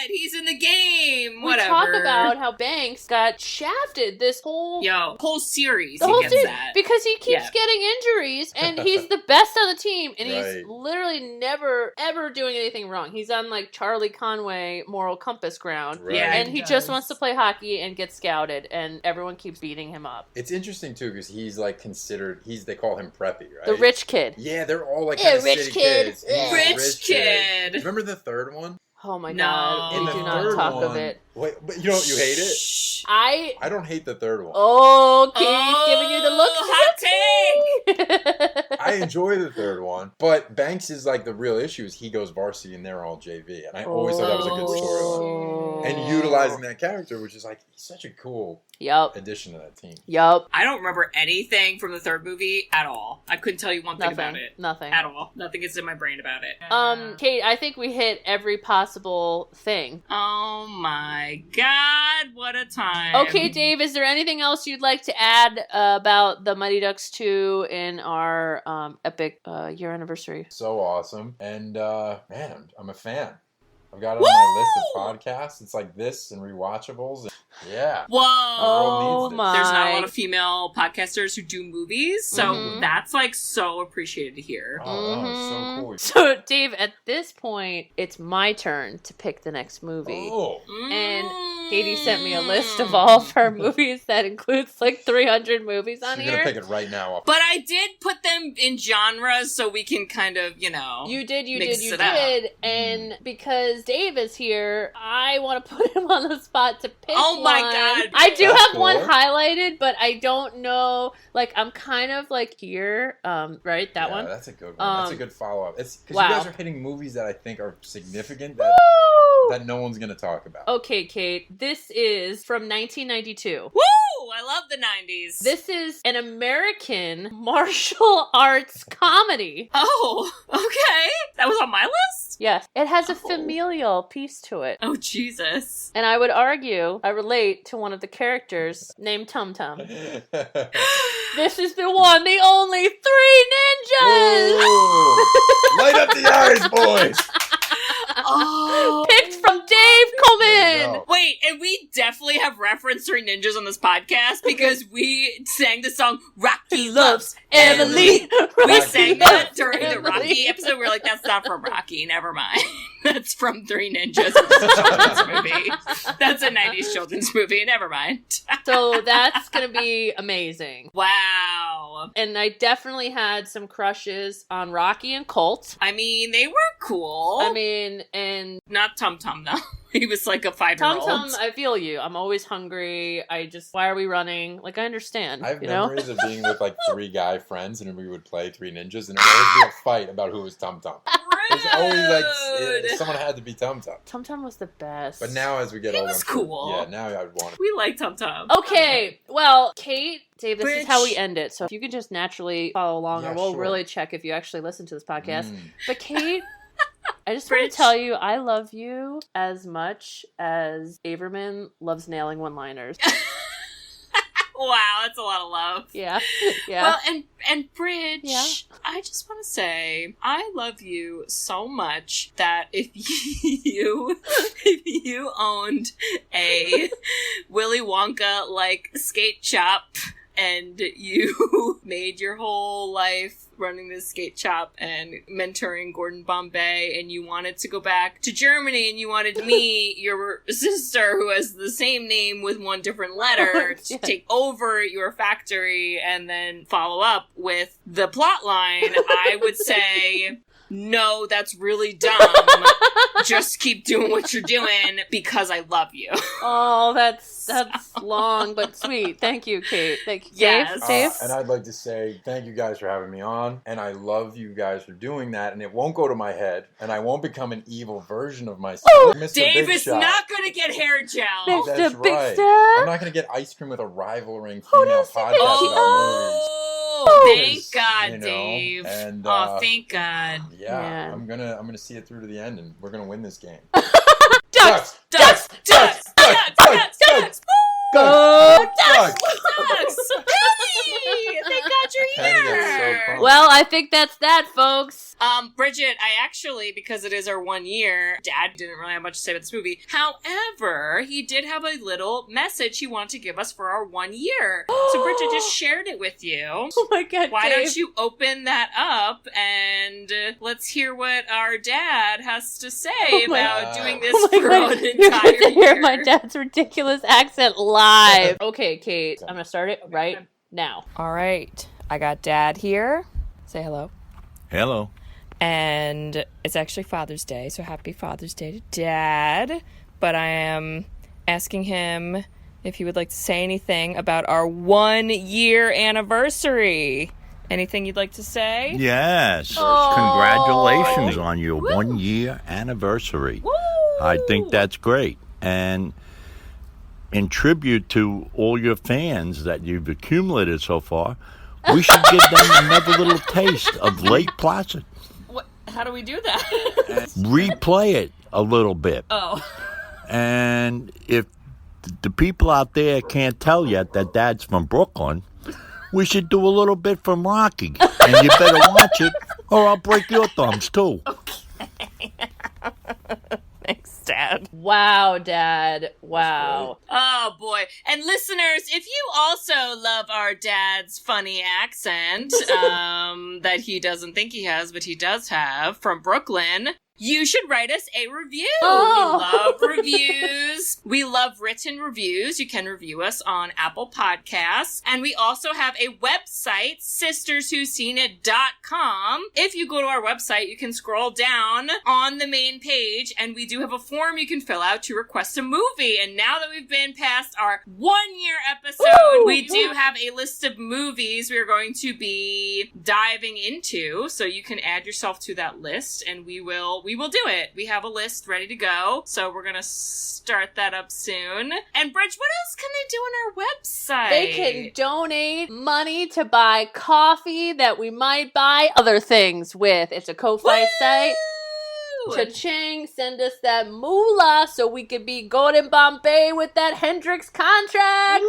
He's in the game. We Whatever. talk about how Banks got shafted this whole... whole series. The whole he gets series, that. because he keeps getting injuries, and he's the best on the team, and he's literally never, ever doing anything wrong. He's on, like, Charlie Conway moral compass ground, and he just wants to play hockey and get scouted, and everyone keeps beating him up. It's interesting, too, because he's, like, considered, they call him preppy, right? The rich kid. Yeah, they're all, like, Yeah, kind of rich city kid. kids. Yeah. Rich kid. Remember the third one? Oh my No. god, In we the do not third talk one, of it. Wait, but you hate it? Shh. I don't hate the third one. Oh, Katie's giving you the look. Hot take! I enjoy the third one, but Banks is like the real issue is he goes varsity and they're all JV, and I always thought that was a good storyline. and utilizing that character, which is like such a cool addition to that team. I don't remember anything from the third movie at all. I couldn't tell you one thing about it. Nothing. At all. Nothing is in my brain about it. Kate, I think we hit every possible thing. Oh my God, what a time. Okay, Dave, is there anything else you'd like to add about the Mighty Ducks 2 in our epic year anniversary? So awesome. And man, I'm a fan. I've got it on my list of podcasts. It's like this and rewatchables. And yeah. Whoa. Oh my. There's not a lot of female podcasters who do movies, so that's like so appreciated to hear. Oh, so cool. So, Dave, at this point, it's my turn to pick the next movie. Oh. And Katie sent me a list of all of her movies that includes like 300 movies on She's here. gonna pick it right now. But I did put them in genres so we can kind of, you know. You did. Up. And because Dave is here, I want to put him on the spot to pick Oh my one. God. I do That's have cool. one highlighted, but I don't know. Like, I'm kind of like here, right? That one? That's a good one. That's a good follow-up. It's because wow. you guys are hitting movies that I think are significant that no one's going to talk about. Okay, Kate. This is from 1992. Woo! I love the 90s. This is an American martial arts comedy. Oh, okay. That was on my list? Yes. It has a familial piece to it. Oh, Jesus. And I would argue I relate to one of the characters named Tum Tum. This is the one, the only Three Ninjas! Ooh. Light up the eyes, boys! Oh. Picked from Dave Coleman! Wait, and we definitely have referenced Three Ninjas on this podcast because we sang the song Rocky Loves Emily. We sang that during the Rocky episode. We were like, that's not from Rocky. Never mind. That's from Three Ninjas. It's a children's movie. That's a 90s children's movie. Never mind. So that's going to be amazing. Wow. And I definitely had some crushes on Rocky and Colt. I mean, they were cool. I mean, and... Not Tum Tum, though. He was like a 5-year-old. Tum Tum, I feel you. I'm always hungry. Why are we running? Like, I understand. I have you know? memories of being with like 3 guy friends and we would play Three Ninjas and there would always be a fight about who was Tum Tum. There's always like someone had to be Tum Tum. Tum Tum was the best. But now as we get older, was cool. Yeah, now I would want to. We like Tum Tum. Okay, well, Kate, Dave, this is Bridge. how we end it. So if you could just naturally follow along, Yeah, or we'll sure. really check if you actually listen to this podcast. Mm. But Kate, I just want Bridge. to tell you, I love you as much as Averman loves nailing one-liners. Wow, that's a lot of love. Yeah, yeah. Well, and Bridge, Yeah? I just want to say, I love you so much that if you owned a Willy Wonka like skate shop and you made your whole life running this skate shop and mentoring Gordon Bombay, and you wanted to go back to Germany and you wanted to meet your sister who has the same name with one different letter to take over your factory and then follow up with the plot line, I would say, no, that's really dumb. Just keep doing what you're doing because I love you. Oh, that's long but sweet. Thank you, Kate. Thank you. Yes. Dave? And I'd like to say thank you guys for having me on, and I love you guys for doing that, and it won't go to my head, and I won't become an evil version of myself. Mr. Dave Big is Shot. not going to get hair gel. Mr. That's Big right. Star? I'm not going to get ice cream with a rivaling female does he podcast think about he movies. Oh, thank God, You know, Dave. and, Oh, thank God. Yeah, Man. I'm gonna see it through to the end, and we're gonna win this game. Ducks! Ducks! Ducks! Ducks! Ducks! Go Ducks! Ducks! Penny! Thank God you're Penny, that's so here! fun. Well, I think that's that, folks. Bridget, I actually, because it is our 1 year, Dad didn't really have much to say about this movie. However, he did have a little message he wanted to give us for our 1 year. So Bridget just shared it with you. Oh my God, Why Dave. don't you open that up and let's hear what our dad has to say about doing this Oh my for God, an you get entire to hear year. my dad's ridiculous accent live. Okay, Kate, I'm gonna start it right now. All right. I got Dad here. Say hello. Hello. And it's actually Father's Day, so happy Father's Day to Dad. But I am asking him if he would like to say anything about our 1 year anniversary. Anything you'd like to say? Yes. Oh. Congratulations on your 1 year anniversary. I think that's great. And in tribute to all your fans that you've accumulated so far, we should give them another little taste of Lake Placid. How do we do that? Replay it a little bit. Oh. And if the people out there can't tell yet that Dad's from Brooklyn, we should do a little bit from Rocky. And you better watch it, or I'll break your thumbs, too. Okay. Thanks, Dad. Wow, Dad. Wow. Oh, boy. And listeners, if you also love our dad's funny accent, that he doesn't think he has, but he does have, from Brooklyn, you should write us a review. Oh. We love reviews. We love written reviews. You can review us on Apple Podcasts. And we also have a website, sisterswhoseenit.com. If you go to our website, you can scroll down on the main page, and we do have a form you can fill out to request a movie. And now that we've been past our 1-year episode, we do have a list of movies we are going to be diving into. So you can add yourself to that list, and we will do it. We have a list ready to go, so we're gonna start that up soon. And Bridge, what else can they do on our website? They can donate money to buy coffee that we might buy other things with. It's a Ko-Fi site. Cha-ching, send us that moolah so we could be going in Bombay with that Hendrix contract.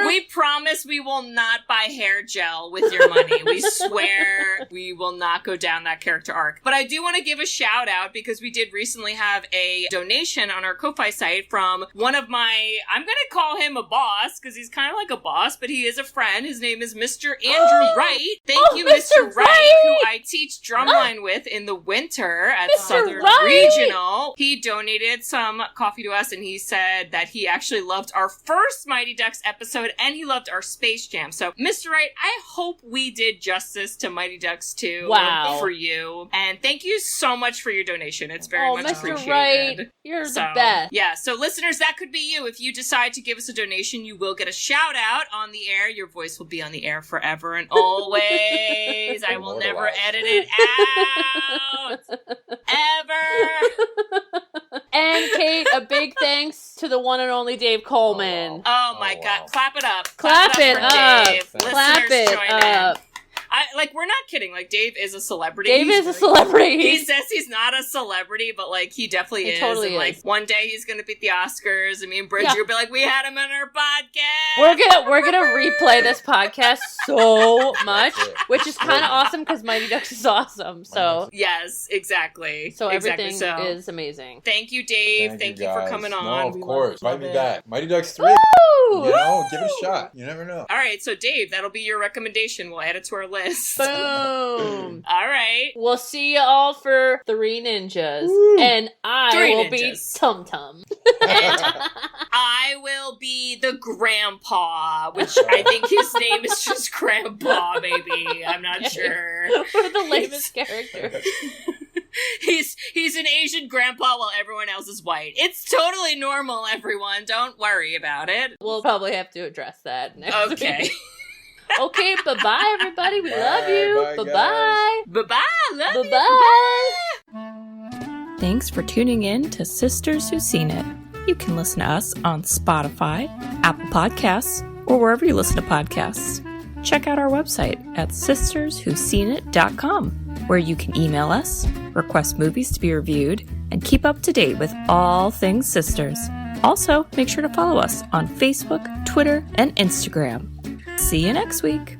We promise we will not buy hair gel with your money. We swear we will not go down that character arc. But I do want to give a shout out because we did recently have a donation on our Ko-Fi site from one of my, I'm going to call him a boss because he's kind of like a boss, but he is a friend. His name is Mr. Andrew Wright. Thank you, Mr. Wright, who I teach drumline with in the winter at Mr. Southern Wright. Regional. He donated some coffee to us, and he said that he actually loved our first Mighty Ducks episode, and he loved our Space Jam. So, Mr. Wright, I hope we did justice to Mighty Ducks 2 for you. And thank you so much for your donation. It's very much Mr. appreciated. Wright, you're the best. Yeah, so listeners, that could be you. If you decide to give us a donation, you will get a shout out on the air. Your voice will be on the air forever and always. I will never edit it out. Ever. And Kate, a big thanks to the one and only Dave Coleman. Oh my God. Clap it up. Clap it for up. Dave. Clap Listeners, it join up. in. We're not kidding. Like, Dave is a celebrity. Dave is a celebrity. He says he's not a celebrity, but, like, he definitely is. Totally and, like, is. one day he's going to beat the Oscars, and me and Bridget will be like, we had him on our podcast. We're gonna replay this podcast so much, which is kind of awesome because Mighty Ducks is awesome. So yes, exactly. So everything exactly. is amazing. Thank you, Dave. Thank you for coming on. No, of course. Invite me back. Mighty Ducks 3. Woo! You know, give it a shot. You never know. All right, so Dave, that'll be your recommendation. We'll add it to our list. Boom. All right. We'll see you all for Three Ninjas. And I will be Tum Tum. I will be the Grandpa, which I think his name is just Grandpa, maybe. I'm not sure. We're the lamest character. He's an Asian grandpa while everyone else is white. It's totally normal, everyone. Don't worry about it. We'll probably have to address that next Okay. week. Okay, bye-bye, everybody. We love you. Bye-bye. Bye-bye. Love you. Bye-bye. Thanks for tuning in to Sisters Who Seen It. You can listen to us on Spotify, Apple Podcasts, or wherever you listen to podcasts. Check out our website at sisterswhoseenit.com, where you can email us, request movies to be reviewed, and keep up to date with all things sisters. Also, make sure to follow us on Facebook, Twitter, and Instagram. See you next week.